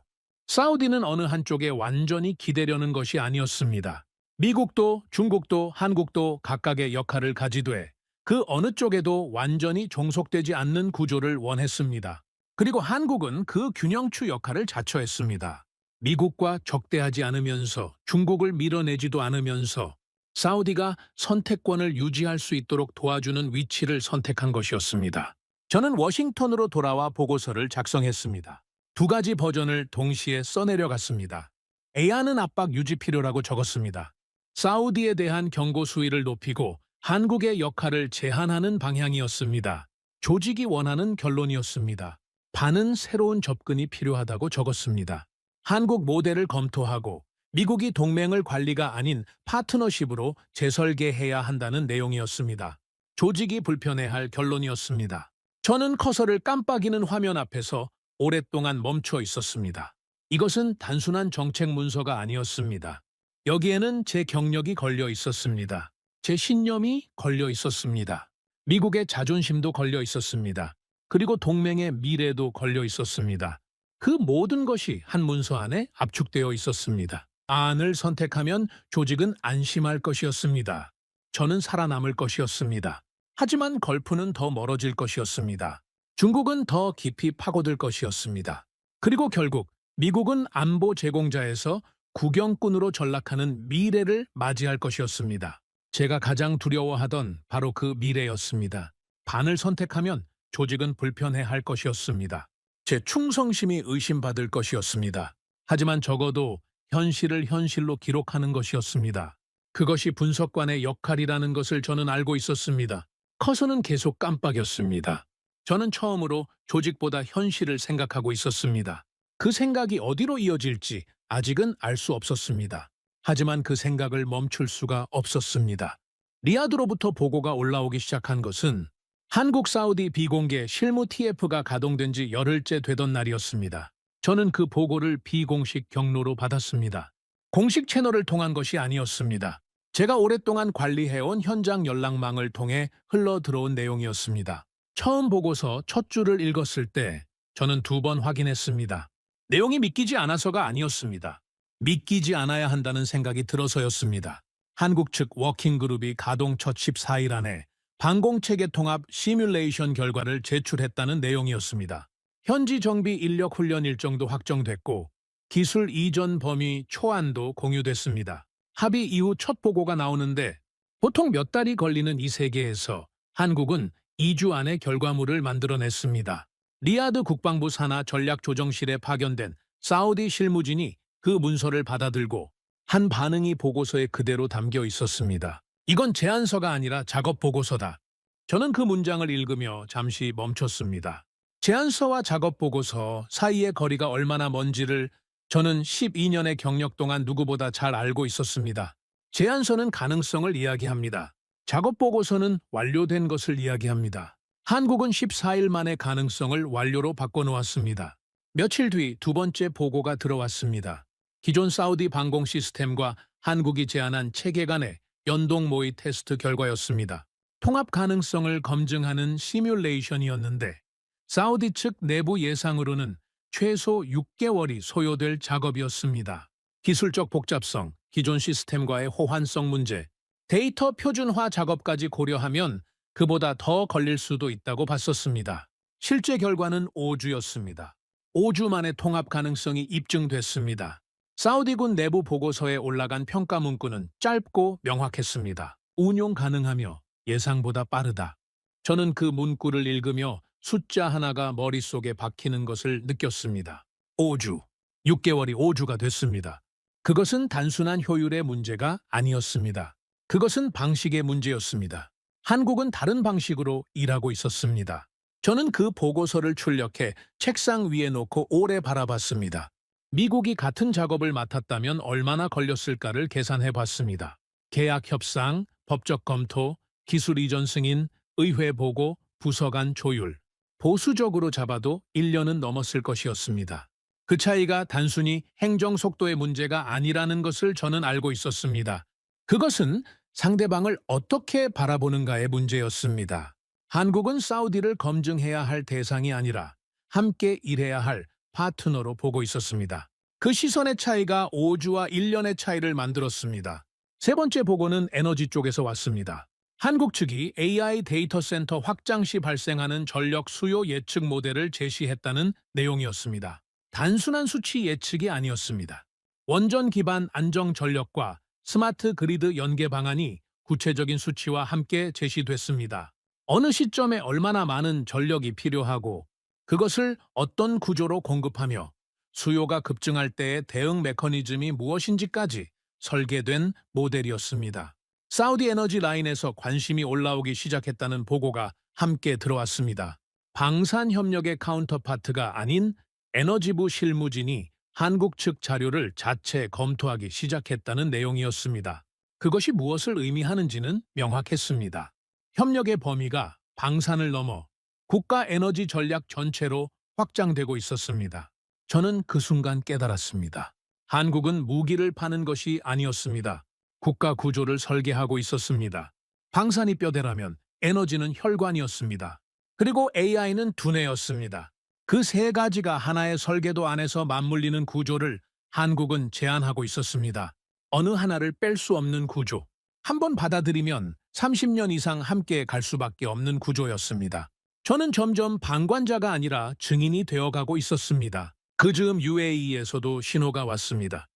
사우디는 어느 한쪽에 완전히 기대려는 것이 아니었습니다. 미국도 중국도 한국도 각각의 역할을 가지되 그 어느 쪽에도 완전히 종속되지 않는 구조를 원했습니다. 그리고 한국은 그 균형추 역할을 자처했습니다. 미국과 적대하지 않으면서 중국을 밀어내지도 않으면서 사우디가 선택권을 유지할 수 있도록 도와주는 위치를 선택한 것이었습니다. 저는 워싱턴으로 돌아와 보고서를 작성했습니다. 두 가지 버전을 동시에 써내려갔습니다. A하는 압박 유지 필요라고 적었습니다. 사우디에 대한 경고 수위를 높이고 한국의 역할을 제한하는 방향이었습니다. 조직이 원하는 결론이었습니다. 반은 새로운 접근이 필요하다고 적었습니다. 한국 모델을 검토하고 미국이 동맹을 관리가 아닌 파트너십으로 재설계해야 한다는 내용이었습니다. 조직이 불편해할 결론이었습니다. 저는 커서를 깜빡이는 화면 앞에서 오랫동안 멈춰 있었습니다. 이것은 단순한 정책 문서가 아니었습니다. 여기에는 제 경력이 걸려 있었습니다. 제 신념이 걸려 있었습니다. 미국의 자존심도 걸려 있었습니다. 그리고 동맹의 미래도 걸려 있었습니다. 그 모든 것이 한 문서 안에 압축되어 있었습니다. 안을 선택하면 조직은 안심할 것이었습니다. 저는 살아남을 것이었습니다. 하지만 걸프는 더 멀어질 것이었습니다. 중국은 더 깊이 파고들 것이었습니다. 그리고 결국 미국은 안보 제공자에서 구경꾼으로 전락하는 미래를 맞이할 것이었습니다. 제가 가장 두려워하던 바로 그 미래였습니다. 반을 선택하면 조직은 불편해할 것이었습니다. 제 충성심이 의심받을 것이었습니다. 하지만 적어도 현실을 현실로 기록하는 것이었습니다. 그것이 분석관의 역할이라는 것을 저는 알고 있었습니다. 커서는 계속 깜빡였습니다. 저는 처음으로 조직보다 현실을 생각하고 있었습니다. 그 생각이 어디로 이어질지 아직은 알 수 없었습니다. 하지만 그 생각을 멈출 수가 없었습니다. 리야드로부터 보고가 올라오기 시작한 것은 한국 사우디 비공개 실무 TF가 가동된 지 열흘째 되던 날이었습니다. 저는 그 보고를 비공식 경로로 받았습니다. 공식 채널을 통한 것이 아니었습니다. 제가 오랫동안 관리해온 현장 연락망을 통해 흘러들어온 내용이었습니다. 처음 보고서 첫 줄을 읽었을 때 저는 2번 확인했습니다. 내용이 믿기지 않아서가 아니었습니다. 믿기지 않아야 한다는 생각이 들어서였습니다. 한국 측 워킹그룹이 가동 첫 14일 안에 방공체계 통합 시뮬레이션 결과를 제출했다는 내용이었습니다. 현지 정비 인력 훈련 일정도 확정됐고 기술 이전 범위 초안도 공유됐습니다. 합의 이후 첫 보고가 나오는데 보통 몇 달이 걸리는 이 세계에서 한국은 2주 안에 결과물을 만들어냈습니다. 리야드 국방부 산하 전략조정실에 파견된 사우디 실무진이 그 문서를 받아들고 한 반응이 보고서에 그대로 담겨 있었습니다. 이건 제안서가 아니라 작업 보고서다. 저는 그 문장을 읽으며 잠시 멈췄습니다. 제안서와 작업 보고서 사이의 거리가 얼마나 먼지를 저는 12년의 경력 동안 누구보다 잘 알고 있었습니다. 제안서는 가능성을 이야기합니다. 작업 보고서는 완료된 것을 이야기합니다. 한국은 14일 만에 가능성을 완료로 바꿔놓았습니다. 며칠 뒤 2번째 보고가 들어왔습니다. 기존 사우디 방공 시스템과 한국이 제안한 체계 간의 연동 모의 테스트 결과였습니다. 통합 가능성을 검증하는 시뮬레이션이었는데 사우디 측 내부 예상으로는 최소 6개월이 소요될 작업이었습니다. 기술적 복잡성, 기존 시스템과의 호환성 문제, 데이터 표준화 작업까지 고려하면 그보다 더 걸릴 수도 있다고 봤었습니다. 실제 결과는 5주였습니다. 5주 만에 통합 가능성이 입증됐습니다. 사우디군 내부 보고서에 올라간 평가 문구는 짧고 명확했습니다. 운용 가능하며 예상보다 빠르다. 저는 그 문구를 읽으며 숫자 하나가 머릿속에 박히는 것을 느꼈습니다. 5주. 6개월이 5주가 됐습니다. 그것은 단순한 효율의 문제가 아니었습니다. 그것은 방식의 문제였습니다. 한국은 다른 방식으로 일하고 있었습니다. 저는 그 보고서를 출력해 책상 위에 놓고 오래 바라봤습니다. 미국이 같은 작업을 맡았다면 얼마나 걸렸을까를 계산해 봤습니다. 계약 협상, 법적 검토, 기술 이전 승인, 의회 보고, 부서 간 조율. 보수적으로 잡아도 1년은 넘었을 것이었습니다. 그 차이가 단순히 행정 속도의 문제가 아니라는 것을 저는 알고 있었습니다. 그것은 상대방을 어떻게 바라보는가의 문제였습니다. 한국은 사우디를 검증해야 할 대상이 아니라 함께 일해야 할 파트너로 보고 있었습니다. 그 시선의 차이가 5주와 1년의 차이를 만들었습니다. 세 번째 보고는 에너지 쪽에서 왔습니다. 한국 측이 AI 데이터 센터 확장 시 발생하는 전력 수요 예측 모델을 제시했다는 내용이었습니다. 단순한 수치 예측이 아니었습니다. 원전 기반 안정 전력과 스마트 그리드 연계 방안이 구체적인 수치와 함께 제시됐습니다. 어느 시점에 얼마나 많은 전력이 필요하고 그것을 어떤 구조로 공급하며 수요가 급증할 때의 대응 메커니즘이 무엇인지까지 설계된 모델이었습니다. 사우디 에너지 라인에서 관심이 올라오기 시작했다는 보고가 함께 들어왔습니다. 방산협력의 카운터파트가 아닌 에너지부 실무진이 한국 측 자료를 자체 검토하기 시작했다는 내용이었습니다. 그것이 무엇을 의미하는지는 명확했습니다. 협력의 범위가 방산을 넘어 국가 에너지 전략 전체로 확장되고 있었습니다. 저는 그 순간 깨달았습니다. 한국은 무기를 파는 것이 아니었습니다. 국가 구조를 설계하고 있었습니다. 방산이 뼈대라면 에너지는 혈관이었습니다. 그리고 AI는 두뇌였습니다. 그 세 가지가 하나의 설계도 안에서 맞물리는 구조를 한국은 제안하고 있었습니다. 어느 하나를 뺄 수 없는 구조. 한번 받아들이면 30년 이상 함께 갈 수밖에 없는 구조였습니다. 저는 점점 방관자가 아니라 증인이 되어가고 있었습니다. 그 즈음 UAE에서도 신호가 왔습니다.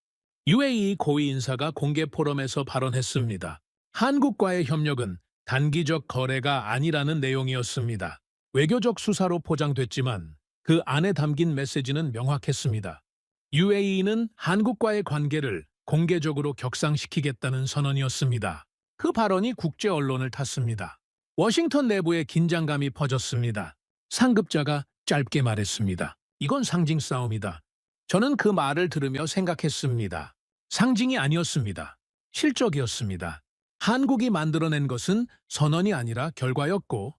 UAE 고위 인사가 공개 포럼에서 발언했습니다. 한국과의 협력은 단기적 거래가 아니라는 내용이었습니다. 외교적 수사로 포장됐지만 그 안에 담긴 메시지는 명확했습니다. UAE는 한국과의 관계를 공개적으로 격상시키겠다는 선언이었습니다. 그 발언이 국제 언론을 탔습니다. 워싱턴 내부에 긴장감이 퍼졌습니다. 상급자가 짧게 말했습니다. 이건 상징 싸움이다. 저는 그 말을 들으며 생각했습니다. 상징이 아니었습니다. 실적이었습니다. 한국이 만들어낸 것은 선언이 아니라 결과였고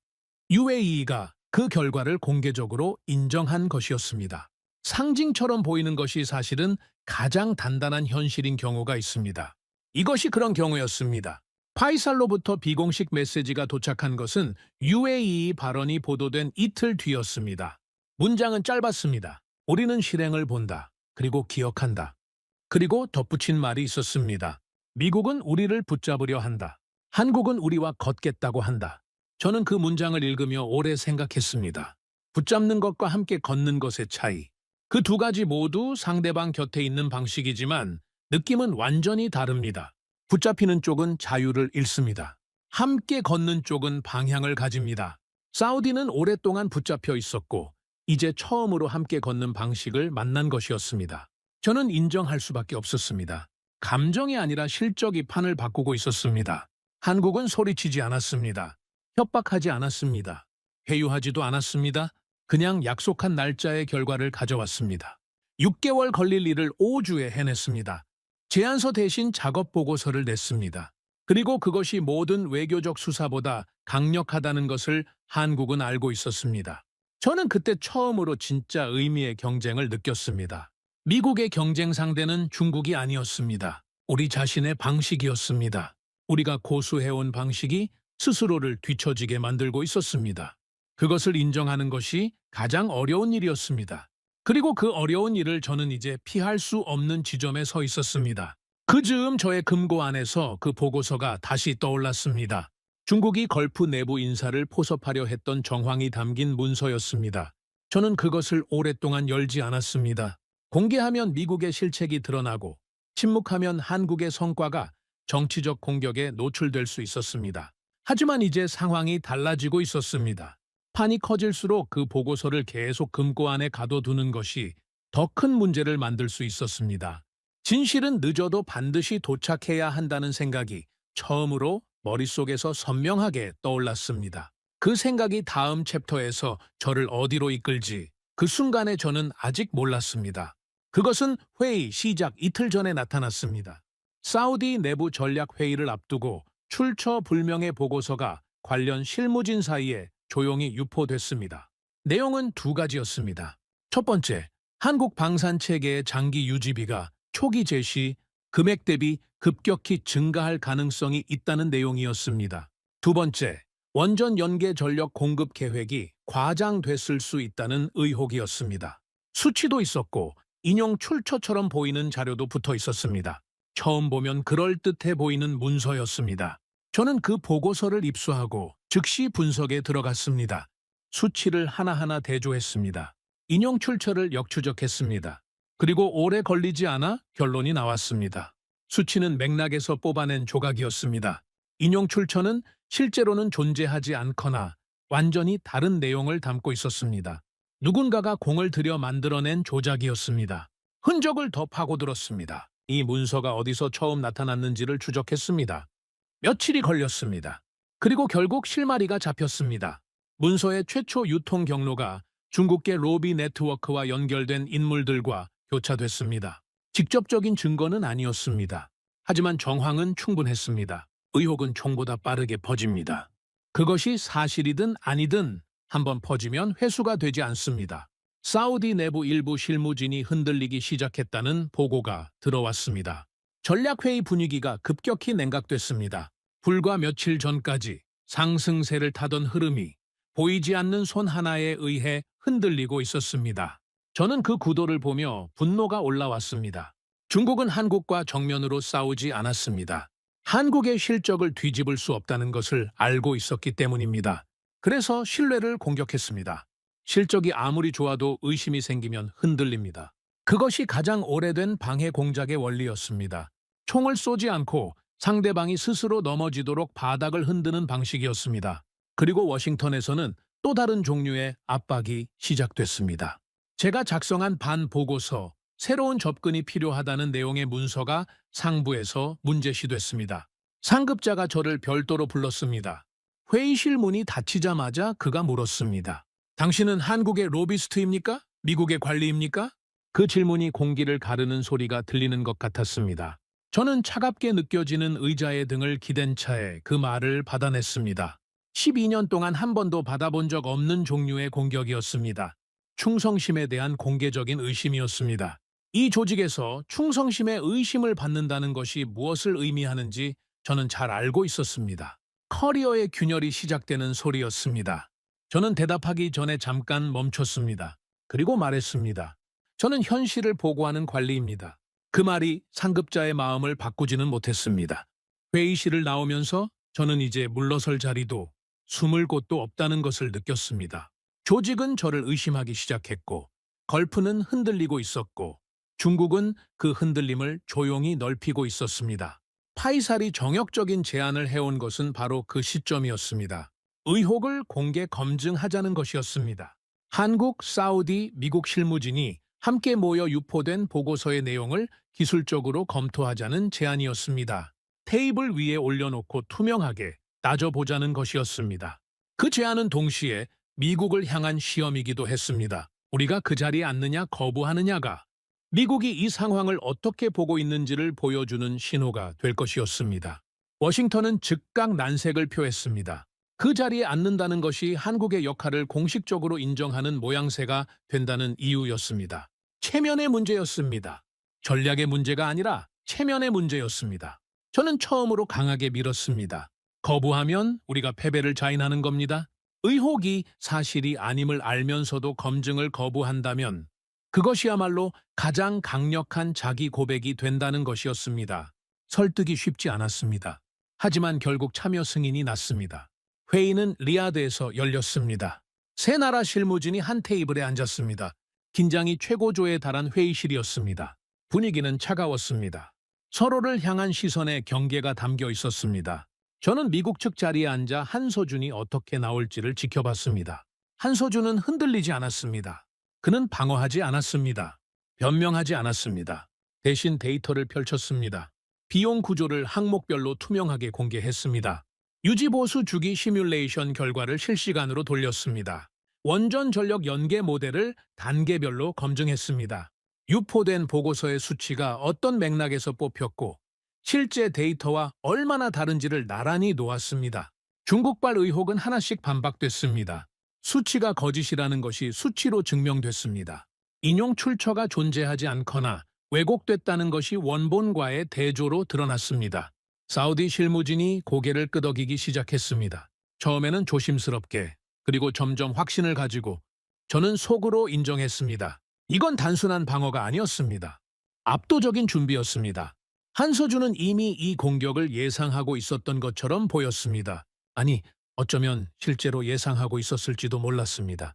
UAE가 그 결과를 공개적으로 인정한 것이었습니다. 상징처럼 보이는 것이 사실은 가장 단단한 현실인 경우가 있습니다. 이것이 그런 경우였습니다. 파이살로부터 비공식 메시지가 도착한 것은 UAE 발언이 보도된 이틀 뒤였습니다. 문장은 짧았습니다. 우리는 실행을 본다. 그리고 기억한다. 그리고 덧붙인 말이 있었습니다. 미국은 우리를 붙잡으려 한다. 한국은 우리와 걷겠다고 한다. 저는 그 문장을 읽으며 오래 생각했습니다. 붙잡는 것과 함께 걷는 것의 차이. 그 두 가지 모두 상대방 곁에 있는 방식이지만 느낌은 완전히 다릅니다. 붙잡히는 쪽은 자유를 잃습니다. 함께 걷는 쪽은 방향을 가집니다. 사우디는 오랫동안 붙잡혀 있었고 이제 처음으로 함께 걷는 방식을 만난 것이었습니다. 저는 인정할 수밖에 없었습니다. 감정이 아니라 실적이 판을 바꾸고 있었습니다. 한국은 소리치지 않았습니다. 협박하지 않았습니다. 회유하지도 않았습니다. 그냥 약속한 날짜의 결과를 가져왔습니다. 6개월 걸릴 일을 5주에 해냈습니다. 제안서 대신 작업 보고서를 냈습니다. 그리고 그것이 모든 외교적 수사보다 강력하다는 것을 한국은 알고 있었습니다. 저는 그때 처음으로 진짜 의미의 경쟁을 느꼈습니다. 미국의 경쟁 상대는 중국이 아니었습니다. 우리 자신의 방식이었습니다. 우리가 고수해온 방식이 스스로를 뒤처지게 만들고 있었습니다. 그것을 인정하는 것이 가장 어려운 일이었습니다. 그리고 그 어려운 일을 저는 이제 피할 수 없는 지점에 서 있었습니다. 그 즈음 저의 금고 안에서 그 보고서가 다시 떠올랐습니다. 중국이 걸프 내부 인사를 포섭하려 했던 정황이 담긴 문서였습니다. 저는 그것을 오랫동안 열지 않았습니다. 공개하면 미국의 실책이 드러나고 침묵하면 한국의 성과가 정치적 공격에 노출될 수 있었습니다. 하지만 이제 상황이 달라지고 있었습니다. 판이 커질수록 그 보고서를 계속 금고 안에 가둬두는 것이 더 큰 문제를 만들 수 있었습니다. 진실은 늦어도 반드시 도착해야 한다는 생각이 처음으로 머릿속에서 선명하게 떠올랐습니다. 그 생각이 다음 챕터에서 저를 어디로 이끌지 그 순간에 저는 아직 몰랐습니다. 그것은 회의 시작 이틀 전에 나타났습니다. 사우디 내부 전략 회의를 앞두고 출처 불명의 보고서가 관련 실무진 사이에 조용히 유포됐습니다. 내용은 두 가지였습니다. 첫 번째, 한국 방산 체계의 장기 유지비가 초기 제시 금액 대비 급격히 증가할 가능성이 있다는 내용이었습니다. 두 번째, 원전 연계 전력 공급 계획이 과장됐을 수 있다는 의혹이었습니다. 수치도 있었고 인용 출처처럼 보이는 자료도 붙어 있었습니다. 처음 보면 그럴듯해 보이는 문서였습니다. 저는 그 보고서를 입수하고 즉시 분석에 들어갔습니다. 수치를 하나하나 대조했습니다. 인용 출처를 역추적했습니다. 그리고 오래 걸리지 않아 결론이 나왔습니다. 수치는 맥락에서 뽑아낸 조각이었습니다. 인용 출처는 실제로는 존재하지 않거나 완전히 다른 내용을 담고 있었습니다. 누군가가 공을 들여 만들어낸 조작이었습니다. 흔적을 더 파고들었습니다. 이 문서가 어디서 처음 나타났는지를 추적했습니다. 며칠이 걸렸습니다. 그리고 결국 실마리가 잡혔습니다. 문서의 최초 유통 경로가 중국계 로비 네트워크와 연결된 인물들과 교차됐습니다. 직접적인 증거는 아니었습니다. 하지만 정황은 충분했습니다. 의혹은 총보다 빠르게 퍼집니다. 그것이 사실이든 아니든 한번 퍼지면 회수가 되지 않습니다. 사우디 내부 일부 실무진이 흔들리기 시작했다는 보고가 들어왔습니다. 전략회의 분위기가 급격히 냉각됐습니다. 불과 며칠 전까지 상승세를 타던 흐름이 보이지 않는 손 하나에 의해 흔들리고 있었습니다. 저는 그 구도를 보며 분노가 올라왔습니다. 중국은 한국과 정면으로 싸우지 않았습니다. 한국의 실적을 뒤집을 수 없다는 것을 알고 있었기 때문입니다. 그래서 신뢰를 공격했습니다. 실적이 아무리 좋아도 의심이 생기면 흔들립니다. 그것이 가장 오래된 방해 공작의 원리였습니다. 총을 쏘지 않고 상대방이 스스로 넘어지도록 바닥을 흔드는 방식이었습니다. 그리고 워싱턴에서는 또 다른 종류의 압박이 시작됐습니다. 제가 작성한 반보고서, 새로운 접근이 필요하다는 내용의 문서가 상부에서 문제시됐습니다. 상급자가 저를 별도로 불렀습니다. 회의실 문이 닫히자마자 그가 물었습니다. 당신은 한국의 로비스트입니까? 미국의 관리입니까? 그 질문이 공기를 가르는 소리가 들리는 것 같았습니다. 저는 차갑게 느껴지는 의자의 등을 기댄 차에 그 말을 받아냈습니다. 12년 동안 한 번도 받아본 적 없는 종류의 공격이었습니다. 충성심에 대한 공개적인 의심이었습니다. 이 조직에서 충성심의 의심을 받는다는 것이 무엇을 의미하는지 저는 잘 알고 있었습니다. 커리어의 균열이 시작되는 소리였습니다. 저는 대답하기 전에 잠깐 멈췄습니다. 그리고 말했습니다. 저는 현실을 보고하는 관리입니다. 그 말이 상급자의 마음을 바꾸지는 못했습니다. 회의실을 나오면서 저는 이제 물러설 자리도 숨을 곳도 없다는 것을 느꼈습니다. 조직은 저를 의심하기 시작했고, 걸프는 흔들리고 있었고, 중국은 그 흔들림을 조용히 넓히고 있었습니다. 파이살이 정역적인 제안을 해온 것은 바로 그 시점이었습니다. 의혹을 공개 검증하자는 것이었습니다. 한국, 사우디, 미국 실무진이 함께 모여 유포된 보고서의 내용을 기술적으로 검토하자는 제안이었습니다. 테이블 위에 올려놓고 투명하게 따져보자는 것이었습니다. 그 제안은 동시에 미국을 향한 시험이기도 했습니다. 우리가 그 자리에 앉느냐 거부하느냐가 미국이 이 상황을 어떻게 보고 있는지를 보여주는 신호가 될 것이었습니다. 워싱턴은 즉각 난색을 표했습니다. 그 자리에 앉는다는 것이 한국의 역할을 공식적으로 인정하는 모양새가 된다는 이유였습니다. 체면의 문제였습니다. 전략의 문제가 아니라 체면의 문제였습니다. 저는 처음으로 강하게 밀었습니다. 거부하면 우리가 패배를 자인하는 겁니다. 의혹이 사실이 아님을 알면서도 검증을 거부한다면 그것이야말로 가장 강력한 자기 고백이 된다는 것이었습니다. 설득이 쉽지 않았습니다. 하지만 결국 참여 승인이 났습니다. 회의는 리야드에서 열렸습니다. 세 나라 실무진이 한 테이블에 앉았습니다. 긴장이 최고조에 달한 회의실이었습니다. 분위기는 차가웠습니다. 서로를 향한 시선에 경계가 담겨 있었습니다. 저는 미국 측 자리에 앉아 한서준이 어떻게 나올지를 지켜봤습니다. 한서준은 흔들리지 않았습니다. 그는 방어하지 않았습니다. 변명하지 않았습니다. 대신 데이터를 펼쳤습니다. 비용 구조를 항목별로 투명하게 공개했습니다. 유지보수 주기 시뮬레이션 결과를 실시간으로 돌렸습니다. 원전 전력 연계 모델을 단계별로 검증했습니다. 유포된 보고서의 수치가 어떤 맥락에서 뽑혔고 실제 데이터와 얼마나 다른지를 나란히 놓았습니다. 중국발 의혹은 하나씩 반박됐습니다. 수치가 거짓이라는 것이 수치로 증명됐습니다. 인용 출처가 존재하지 않거나 왜곡됐다는 것이 원본과의 대조로 드러났습니다. 사우디 실무진이 고개를 끄덕이기 시작했습니다. 처음에는 조심스럽게, 그리고 점점 확신을 가지고 저는 속으로 인정했습니다. 이건 단순한 방어가 아니었습니다. 압도적인 준비였습니다. 한서준은 이미 이 공격을 예상하고 있었던 것처럼 보였습니다. 아니, 어쩌면 실제로 예상하고 있었을지도 몰랐습니다.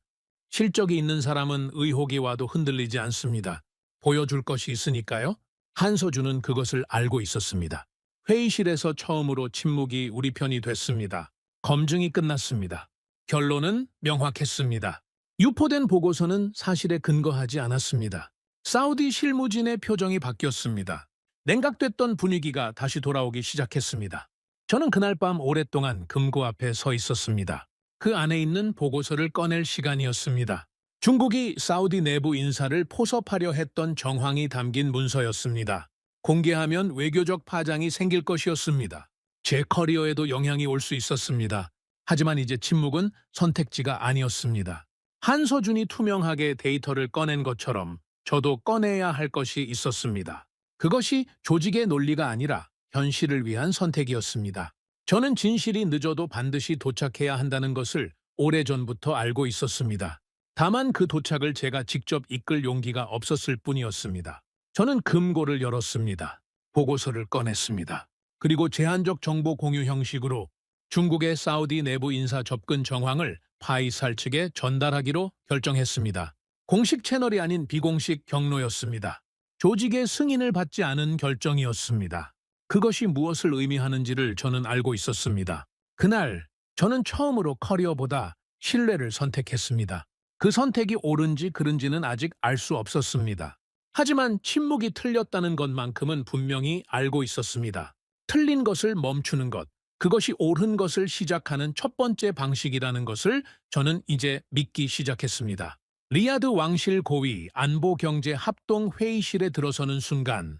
실적이 있는 사람은 의혹이 와도 흔들리지 않습니다. 보여줄 것이 있으니까요. 한서준은 그것을 알고 있었습니다. 회의실에서 처음으로 침묵이 우리 편이 됐습니다. 검증이 끝났습니다. 결론은 명확했습니다. 유포된 보고서는 사실에 근거하지 않았습니다. 사우디 실무진의 표정이 바뀌었습니다. 냉각됐던 분위기가 다시 돌아오기 시작했습니다. 저는 그날 밤 오랫동안 금고 앞에 서 있었습니다. 그 안에 있는 보고서를 꺼낼 시간이었습니다. 중국이 사우디 내부 인사를 포섭하려 했던 정황이 담긴 문서였습니다. 공개하면 외교적 파장이 생길 것이었습니다. 제 커리어에도 영향이 올 수 있었습니다. 하지만 이제 침묵은 선택지가 아니었습니다. 한서준이 투명하게 데이터를 꺼낸 것처럼 저도 꺼내야 할 것이 있었습니다. 그것이 조직의 논리가 아니라 현실을 위한 선택이었습니다. 저는 진실이 늦어도 반드시 도착해야 한다는 것을 오래전부터 알고 있었습니다. 다만 그 도착을 제가 직접 이끌 용기가 없었을 뿐이었습니다. 저는 금고를 열었습니다. 보고서를 꺼냈습니다. 그리고 제한적 정보 공유 형식으로 중국의 사우디 내부 인사 접근 정황을 파이살 측에 전달하기로 결정했습니다. 공식 채널이 아닌 비공식 경로였습니다. 조직의 승인을 받지 않은 결정이었습니다. 그것이 무엇을 의미하는지를 저는 알고 있었습니다. 그날 저는 처음으로 커리어보다 신뢰를 선택했습니다. 그 선택이 옳은지 그른지는 아직 알 수 없었습니다. 하지만 침묵이 틀렸다는 것만큼은 분명히 알고 있었습니다. 틀린 것을 멈추는 것, 그것이 옳은 것을 시작하는 첫 번째 방식이라는 것을 저는 이제 믿기 시작했습니다. 리야드 왕실 고위 안보경제 합동 회의실에 들어서는 순간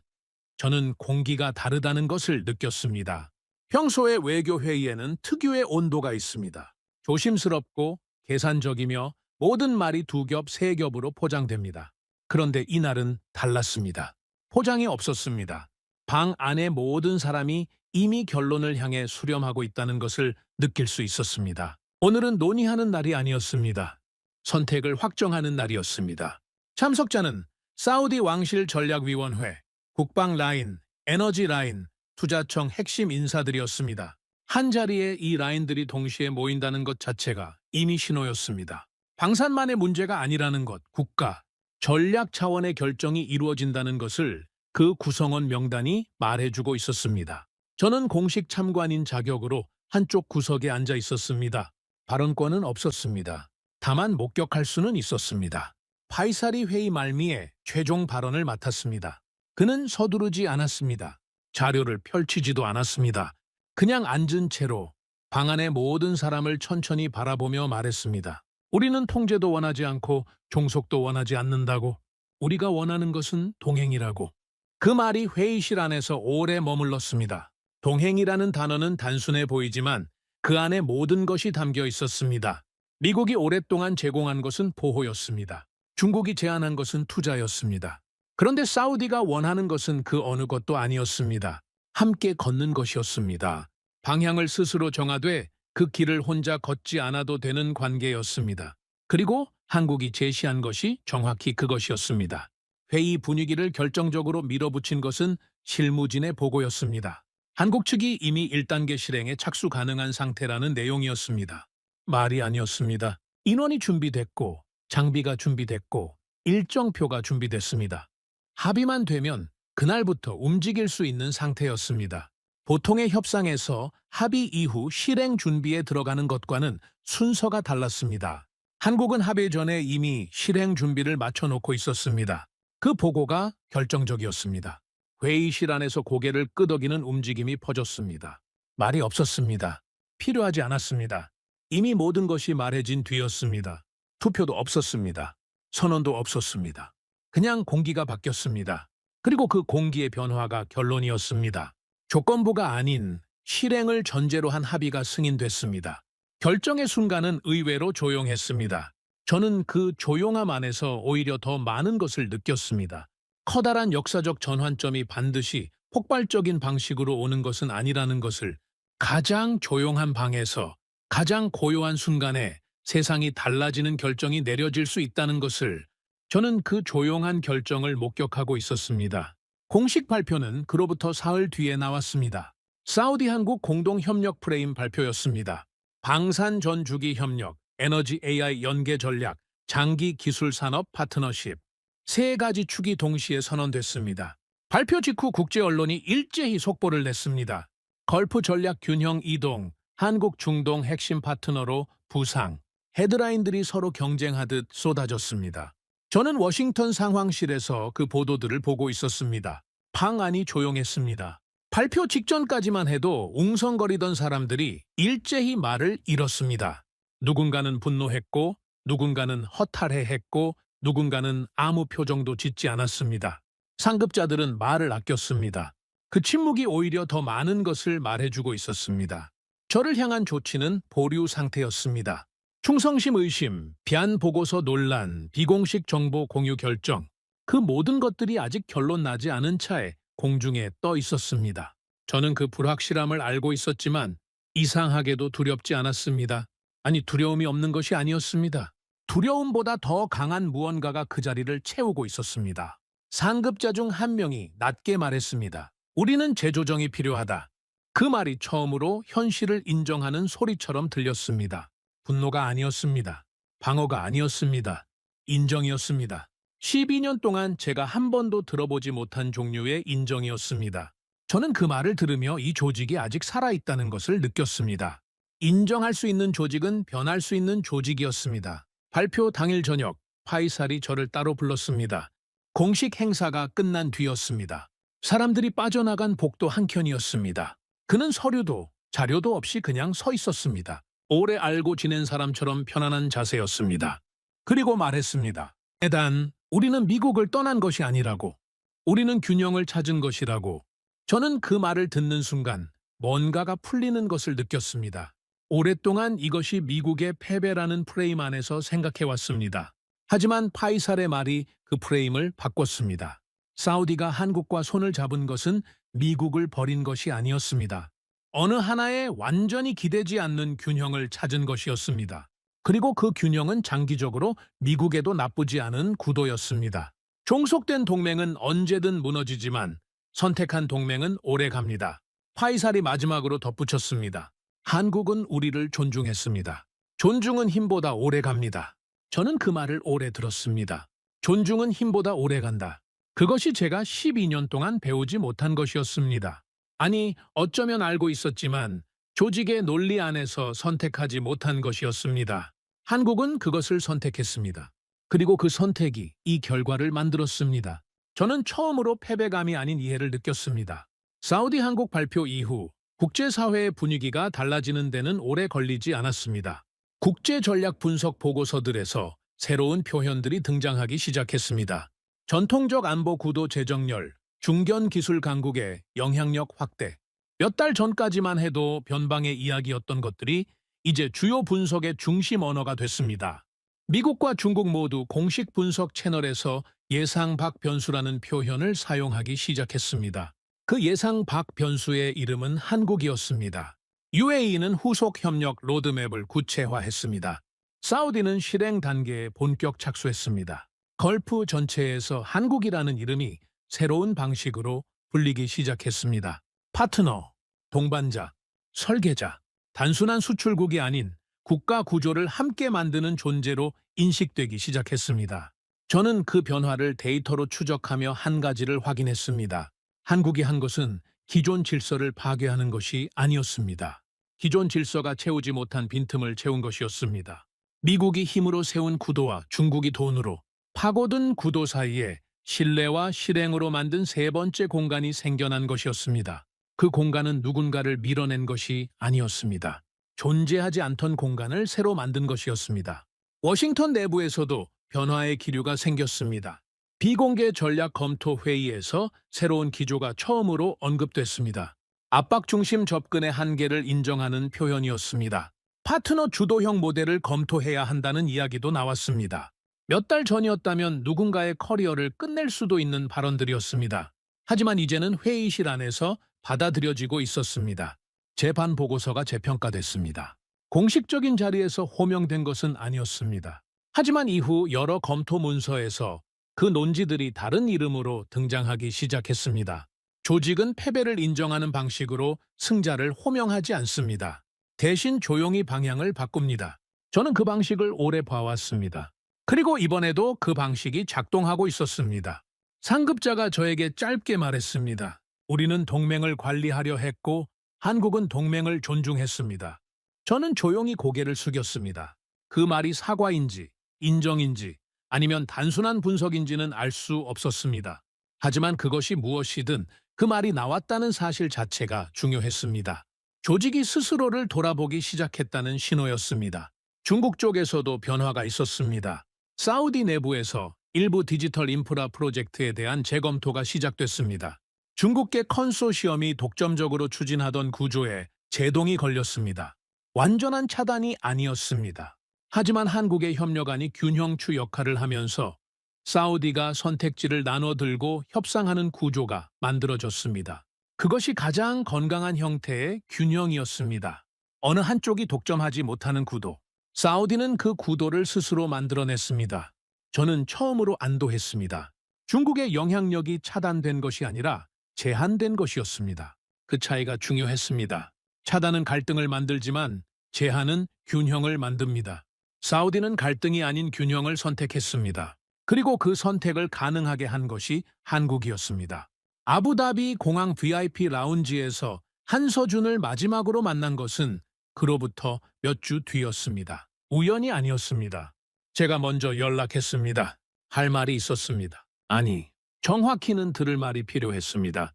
저는 공기가 다르다는 것을 느꼈습니다. 평소의 외교 회의에는 특유의 온도가 있습니다. 조심스럽고 계산적이며 모든 말이 두 겹, 세 겹으로 포장됩니다. 그런데 이날은 달랐습니다. 포장이 없었습니다. 방 안의 모든 사람이 이미 결론을 향해 수렴하고 있다는 것을 느낄 수 있었습니다. 오늘은 논의하는 날이 아니었습니다. 선택을 확정하는 날이었습니다. 참석자는 사우디 왕실 전략위원회, 국방라인, 에너지라인, 투자청 핵심 인사들이었습니다. 한자리에 이 라인들이 동시에 모인다는 것 자체가 이미 신호였습니다. 방산만의 문제가 아니라는 것, 국가, 전략 차원의 결정이 이루어진다는 것을 그 구성원 명단이 말해주고 있었습니다. 저는 공식 참관인 자격으로 한쪽 구석에 앉아 있었습니다. 발언권은 없었습니다. 다만 목격할 수는 있었습니다. 파이사리 회의 말미에 최종 발언을 맡았습니다. 그는 서두르지 않았습니다. 자료를 펼치지도 않았습니다. 그냥 앉은 채로 방 안의 모든 사람을 천천히 바라보며 말했습니다. 우리는 통제도 원하지 않고 종속도 원하지 않는다고. 우리가 원하는 것은 동행이라고. 그 말이 회의실 안에서 오래 머물렀습니다. 동행이라는 단어는 단순해 보이지만 그 안에 모든 것이 담겨 있었습니다. 미국이 오랫동안 제공한 것은 보호였습니다. 중국이 제안한 것은 투자였습니다. 그런데 사우디가 원하는 것은 그 어느 것도 아니었습니다. 함께 걷는 것이었습니다. 방향을 스스로 정하되 그 길을 혼자 걷지 않아도 되는 관계였습니다. 그리고 한국이 제시한 것이 정확히 그것이었습니다. 회의 분위기를 결정적으로 밀어붙인 것은 실무진의 보고였습니다. 한국 측이 이미 1단계 실행에 착수 가능한 상태라는 내용이었습니다. 말이 아니었습니다. 인원이 준비됐고 장비가 준비됐고 일정표가 준비됐습니다. 합의만 되면 그날부터 움직일 수 있는 상태였습니다. 보통의 협상에서 합의 이후 실행 준비에 들어가는 것과는 순서가 달랐습니다. 한국은 합의 전에 이미 실행 준비를 마쳐놓고 있었습니다. 그 보고가 결정적이었습니다. 회의실 안에서 고개를 끄덕이는 움직임이 퍼졌습니다. 말이 없었습니다. 필요하지 않았습니다. 이미 모든 것이 말해진 뒤였습니다. 투표도 없었습니다. 선언도 없었습니다. 그냥 공기가 바뀌었습니다. 그리고 그 공기의 변화가 결론이었습니다. 조건부가 아닌 실행을 전제로 한 합의가 승인됐습니다. 결정의 순간은 의외로 조용했습니다. 저는 그 조용함 안에서 오히려 더 많은 것을 느꼈습니다. 커다란 역사적 전환점이 반드시 폭발적인 방식으로 오는 것은 아니라는 것을, 가장 조용한 방에서 가장 고요한 순간에 세상이 달라지는 결정이 내려질 수 있다는 것을 저는 그 조용한 결정을 목격하고 있었습니다. 공식 발표는 그로부터 사흘 뒤에 나왔습니다. 사우디 한국 공동협력 프레임 발표였습니다. 방산 전주기 협력, 에너지 AI 연계 전략, 장기 기술 산업 파트너십, 세 가지 축이 동시에 선언됐습니다. 발표 직후 국제 언론이 일제히 속보를 냈습니다. 걸프 전략 균형 이동, 한국 중동 핵심 파트너로 부상, 헤드라인들이 서로 경쟁하듯 쏟아졌습니다. 저는 워싱턴 상황실에서 그 보도들을 보고 있었습니다. 방 안이 조용했습니다. 발표 직전까지만 해도 웅성거리던 사람들이 일제히 말을 잃었습니다. 누군가는 분노했고, 누군가는 허탈해했고, 누군가는 아무 표정도 짓지 않았습니다. 상급자들은 말을 아꼈습니다. 그 침묵이 오히려 더 많은 것을 말해주고 있었습니다. 저를 향한 조치는 보류 상태였습니다. 충성심 의심, 비안 보고서 논란, 비공식 정보 공유 결정, 그 모든 것들이 아직 결론 나지 않은 차에 공중에 떠 있었습니다. 저는 그 불확실함을 알고 있었지만 이상하게도 두렵지 않았습니다. 아니, 두려움이 없는 것이 아니었습니다. 두려움보다 더 강한 무언가가 그 자리를 채우고 있었습니다. 상급자 중 한 명이 낮게 말했습니다. 우리는 재조정이 필요하다. 그 말이 처음으로 현실을 인정하는 소리처럼 들렸습니다. 분노가 아니었습니다. 방어가 아니었습니다. 인정이었습니다. 12년 동안 제가 한 번도 들어보지 못한 종류의 인정이었습니다. 저는 그 말을 들으며 이 조직이 아직 살아있다는 것을 느꼈습니다. 인정할 수 있는 조직은 변할 수 있는 조직이었습니다. 발표 당일 저녁, 파이살이 저를 따로 불렀습니다. 공식 행사가 끝난 뒤였습니다. 사람들이 빠져나간 복도 한켠이었습니다. 그는 서류도 자료도 없이 그냥 서 있었습니다. 오래 알고 지낸 사람처럼 편안한 자세였습니다. 그리고 말했습니다. 에단, 우리는 미국을 떠난 것이 아니라고. 우리는 균형을 찾은 것이라고. 저는 그 말을 듣는 순간 뭔가가 풀리는 것을 느꼈습니다. 오랫동안 이것이 미국의 패배라는 프레임 안에서 생각해왔습니다. 하지만 파이살의 말이 그 프레임을 바꿨습니다. 사우디가 한국과 손을 잡은 것은 미국을 버린 것이 아니었습니다. 어느 하나에 완전히 기대지 않는 균형을 찾은 것이었습니다. 그리고 그 균형은 장기적으로 미국에도 나쁘지 않은 구도였습니다. 종속된 동맹은 언제든 무너지지만 선택한 동맹은 오래 갑니다. 파이살이 마지막으로 덧붙였습니다. 한국은 우리를 존중했습니다. 존중은 힘보다 오래 갑니다. 저는 그 말을 오래 들었습니다. 존중은 힘보다 오래 간다. 그것이 제가 12년 동안 배우지 못한 것이었습니다. 아니, 어쩌면 알고 있었지만 조직의 논리 안에서 선택하지 못한 것이었습니다. 한국은 그것을 선택했습니다. 그리고 그 선택이 이 결과를 만들었습니다. 저는 처음으로 패배감이 아닌 이해를 느꼈습니다. 사우디 한국 발표 이후 국제사회의 분위기가 달라지는 데는 오래 걸리지 않았습니다. 국제전략 분석 보고서들에서 새로운 표현들이 등장하기 시작했습니다. 전통적 안보 구도 재정렬, 중견 기술 강국의 영향력 확대. 몇 달 전까지만 해도 변방의 이야기였던 것들이 이제 주요 분석의 중심 언어가 됐습니다. 미국과 중국 모두 공식 분석 채널에서 예상 밖 변수라는 표현을 사용하기 시작했습니다. 그 예상 밖 변수의 이름은 한국이었습니다. UAE는 후속 협력 로드맵을 구체화했습니다. 사우디는 실행 단계에 본격 착수했습니다. 걸프 전체에서 한국이라는 이름이 새로운 방식으로 불리기 시작했습니다. 파트너, 동반자, 설계자, 단순한 수출국이 아닌 국가 구조를 함께 만드는 존재로 인식되기 시작했습니다. 저는 그 변화를 데이터로 추적하며 한 가지를 확인했습니다. 한국이 한 것은 기존 질서를 파괴하는 것이 아니었습니다. 기존 질서가 채우지 못한 빈틈을 채운 것이었습니다. 미국이 힘으로 세운 구도와 중국이 돈으로 파고든 구도 사이에 신뢰와 실행으로 만든 세 번째 공간이 생겨난 것이었습니다. 그 공간은 누군가를 밀어낸 것이 아니었습니다. 존재하지 않던 공간을 새로 만든 것이었습니다. 워싱턴 내부에서도 변화의 기류가 생겼습니다. 비공개 전략 검토 회의에서 새로운 기조가 처음으로 언급됐습니다. 압박 중심 접근의 한계를 인정하는 표현이었습니다. 파트너 주도형 모델을 검토해야 한다는 이야기도 나왔습니다. 몇 달 전이었다면 누군가의 커리어를 끝낼 수도 있는 발언들이었습니다. 하지만 이제는 회의실 안에서 받아들여지고 있었습니다. 재반 보고서가 재평가됐습니다. 공식적인 자리에서 호명된 것은 아니었습니다. 하지만 이후 여러 검토 문서에서 그 논지들이 다른 이름으로 등장하기 시작했습니다. 조직은 패배를 인정하는 방식으로 승자를 호명하지 않습니다. 대신 조용히 방향을 바꿉니다. 저는 그 방식을 오래 봐왔습니다. 그리고 이번에도 그 방식이 작동하고 있었습니다. 상급자가 저에게 짧게 말했습니다. 우리는 동맹을 관리하려 했고 한국은 동맹을 존중했습니다. 저는 조용히 고개를 숙였습니다. 그 말이 사과인지 인정인지 아니면 단순한 분석인지는 알 수 없었습니다. 하지만 그것이 무엇이든 그 말이 나왔다는 사실 자체가 중요했습니다. 조직이 스스로를 돌아보기 시작했다는 신호였습니다. 중국 쪽에서도 변화가 있었습니다. 사우디 내부에서 일부 디지털 인프라 프로젝트에 대한 재검토가 시작됐습니다. 중국계 컨소시엄이 독점적으로 추진하던 구조에 제동이 걸렸습니다. 완전한 차단이 아니었습니다. 하지만 한국의 협력안이 균형추 역할을 하면서 사우디가 선택지를 나눠들고 협상하는 구조가 만들어졌습니다. 그것이 가장 건강한 형태의 균형이었습니다. 어느 한쪽이 독점하지 못하는 구도. 사우디는 그 구도를 스스로 만들어냈습니다. 저는 처음으로 안도했습니다. 중국의 영향력이 차단된 것이 아니라 제한된 것이었습니다. 그 차이가 중요했습니다. 차단은 갈등을 만들지만 제한은 균형을 만듭니다. 사우디는 갈등이 아닌 균형을 선택했습니다. 그리고 그 선택을 가능하게 한 것이 한국이었습니다. 아부다비 공항 VIP 라운지에서 한서준을 마지막으로 만난 것은 그로부터 몇 주 뒤였습니다. 우연이 아니었습니다. 제가 먼저 연락했습니다. 할 말이 있었습니다. 아니, 정확히는 들을 말이 필요했습니다.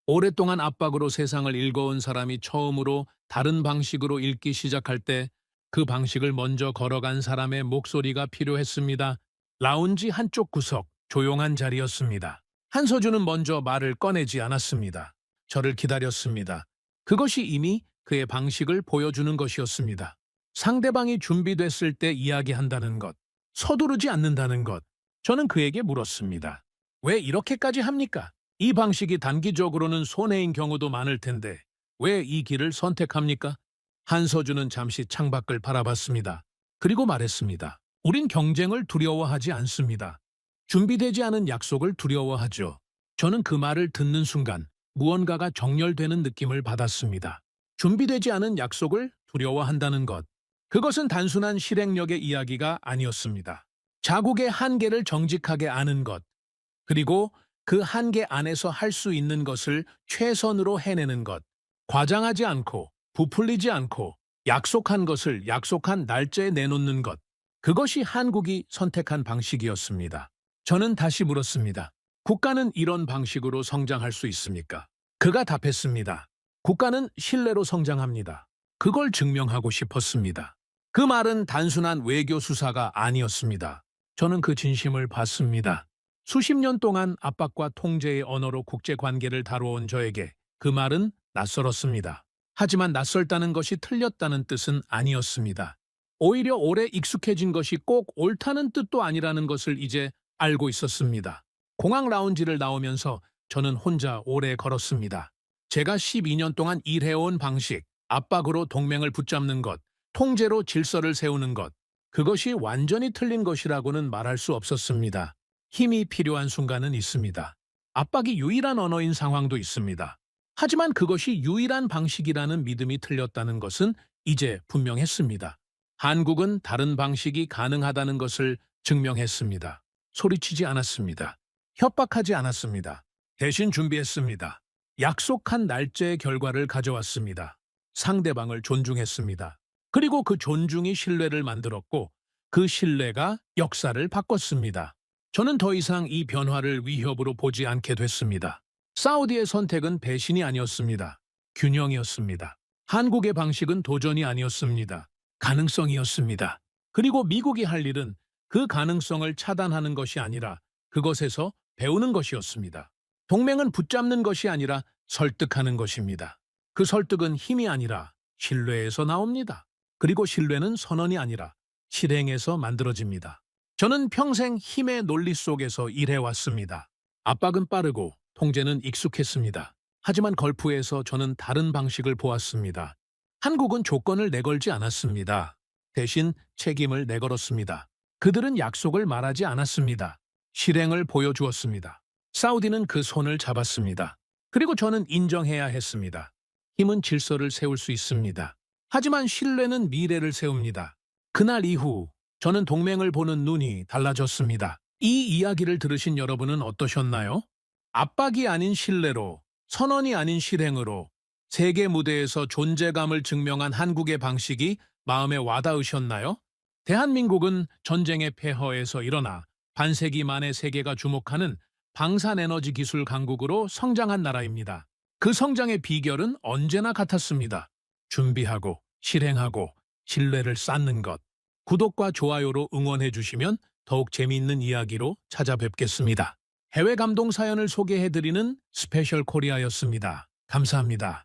오랫동안 압박으로 세상을 읽어온 사람이 처음으로 다른 방식으로 읽기 시작할 때 그 방식을 먼저 걸어간 사람의 목소리가 필요했습니다. 라운지 한쪽 구석, 조용한 자리였습니다. 한서준은 먼저 말을 꺼내지 않았습니다. 저를 기다렸습니다. 그것이 이미 그의 방식을 보여주는 것이었습니다. 상대방이 준비됐을 때 이야기한다는 것, 서두르지 않는다는 것. 저는 그에게 물었습니다. 왜 이렇게까지 합니까? 이 방식이 단기적으로는 손해인 경우도 많을 텐데 왜 이 길을 선택합니까? 한서준은 잠시 창밖을 바라봤습니다. 그리고 말했습니다. 우린 경쟁을 두려워하지 않습니다. 준비되지 않은 약속을 두려워하죠. 저는 그 말을 듣는 순간 무언가가 정렬되는 느낌을 받았습니다. 준비되지 않은 약속을 두려워한다는 것. 그것은 단순한 실행력의 이야기가 아니었습니다. 자국의 한계를 정직하게 아는 것. 그리고 그 한계 안에서 할 수 있는 것을 최선으로 해내는 것. 과장하지 않고 부풀리지 않고 약속한 것을 약속한 날짜에 내놓는 것. 그것이 한국이 선택한 방식이었습니다. 저는 다시 물었습니다. 국가는 이런 방식으로 성장할 수 있습니까? 그가 답했습니다. 국가는 신뢰로 성장합니다. 그걸 증명하고 싶었습니다. 그 말은 단순한 외교 수사가 아니었습니다. 저는 그 진심을 봤습니다. 수십 년 동안 압박과 통제의 언어로 국제관계를 다뤄온 저에게 그 말은 낯설었습니다. 하지만 낯설다는 것이 틀렸다는 뜻은 아니었습니다. 오히려 오래 익숙해진 것이 꼭 옳다는 뜻도 아니라는 것을 이제 알고 있었습니다. 공항 라운지를 나오면서 저는 혼자 오래 걸었습니다. 제가 12년 동안 일해온 방식, 압박으로 동맹을 붙잡는 것, 통제로 질서를 세우는 것, 그것이 완전히 틀린 것이라고는 말할 수 없었습니다. 힘이 필요한 순간은 있습니다. 압박이 유일한 언어인 상황도 있습니다. 하지만 그것이 유일한 방식이라는 믿음이 틀렸다는 것은 이제 분명했습니다. 한국은 다른 방식이 가능하다는 것을 증명했습니다. 소리치지 않았습니다. 협박하지 않았습니다. 대신 준비했습니다. 약속한 날짜의 결과를 가져왔습니다. 상대방을 존중했습니다. 그리고 그 존중이 신뢰를 만들었고 그 신뢰가 역사를 바꿨습니다. 저는 더 이상 이 변화를 위협으로 보지 않게 됐습니다. 사우디의 선택은 배신이 아니었습니다. 균형이었습니다. 한국의 방식은 도전이 아니었습니다. 가능성이었습니다. 그리고 미국이 할 일은 그 가능성을 차단하는 것이 아니라 그것에서 배우는 것이었습니다. 동맹은 붙잡는 것이 아니라 설득하는 것입니다. 그 설득은 힘이 아니라 신뢰에서 나옵니다. 그리고 신뢰는 선언이 아니라 실행에서 만들어집니다. 저는 평생 힘의 논리 속에서 일해왔습니다. 압박은 빠르고 통제는 익숙했습니다. 하지만 걸프에서 저는 다른 방식을 보았습니다. 한국은 조건을 내걸지 않았습니다. 대신 책임을 내걸었습니다. 그들은 약속을 말하지 않았습니다. 실행을 보여주었습니다. 사우디는 그 손을 잡았습니다. 그리고 저는 인정해야 했습니다. 힘은 질서를 세울 수 있습니다. 하지만 신뢰는 미래를 세웁니다. 그날 이후 저는 동맹을 보는 눈이 달라졌습니다. 이 이야기를 들으신 여러분은 어떠셨나요? 압박이 아닌 신뢰로, 선언이 아닌 실행으로 세계 무대에서 존재감을 증명한 한국의 방식이 마음에 와닿으셨나요? 대한민국은 전쟁의 폐허에서 일어나 반세기 만에 세계가 주목하는 방산에너지 기술 강국으로 성장한 나라입니다. 그 성장의 비결은 언제나 같았습니다. 준비하고, 실행하고, 신뢰를 쌓는 것. 구독과 좋아요로 응원해 주시면 더욱 재미있는 이야기로 찾아뵙겠습니다. 해외 감동 사연을 소개해드리는 스페셜 코리아였습니다. 감사합니다.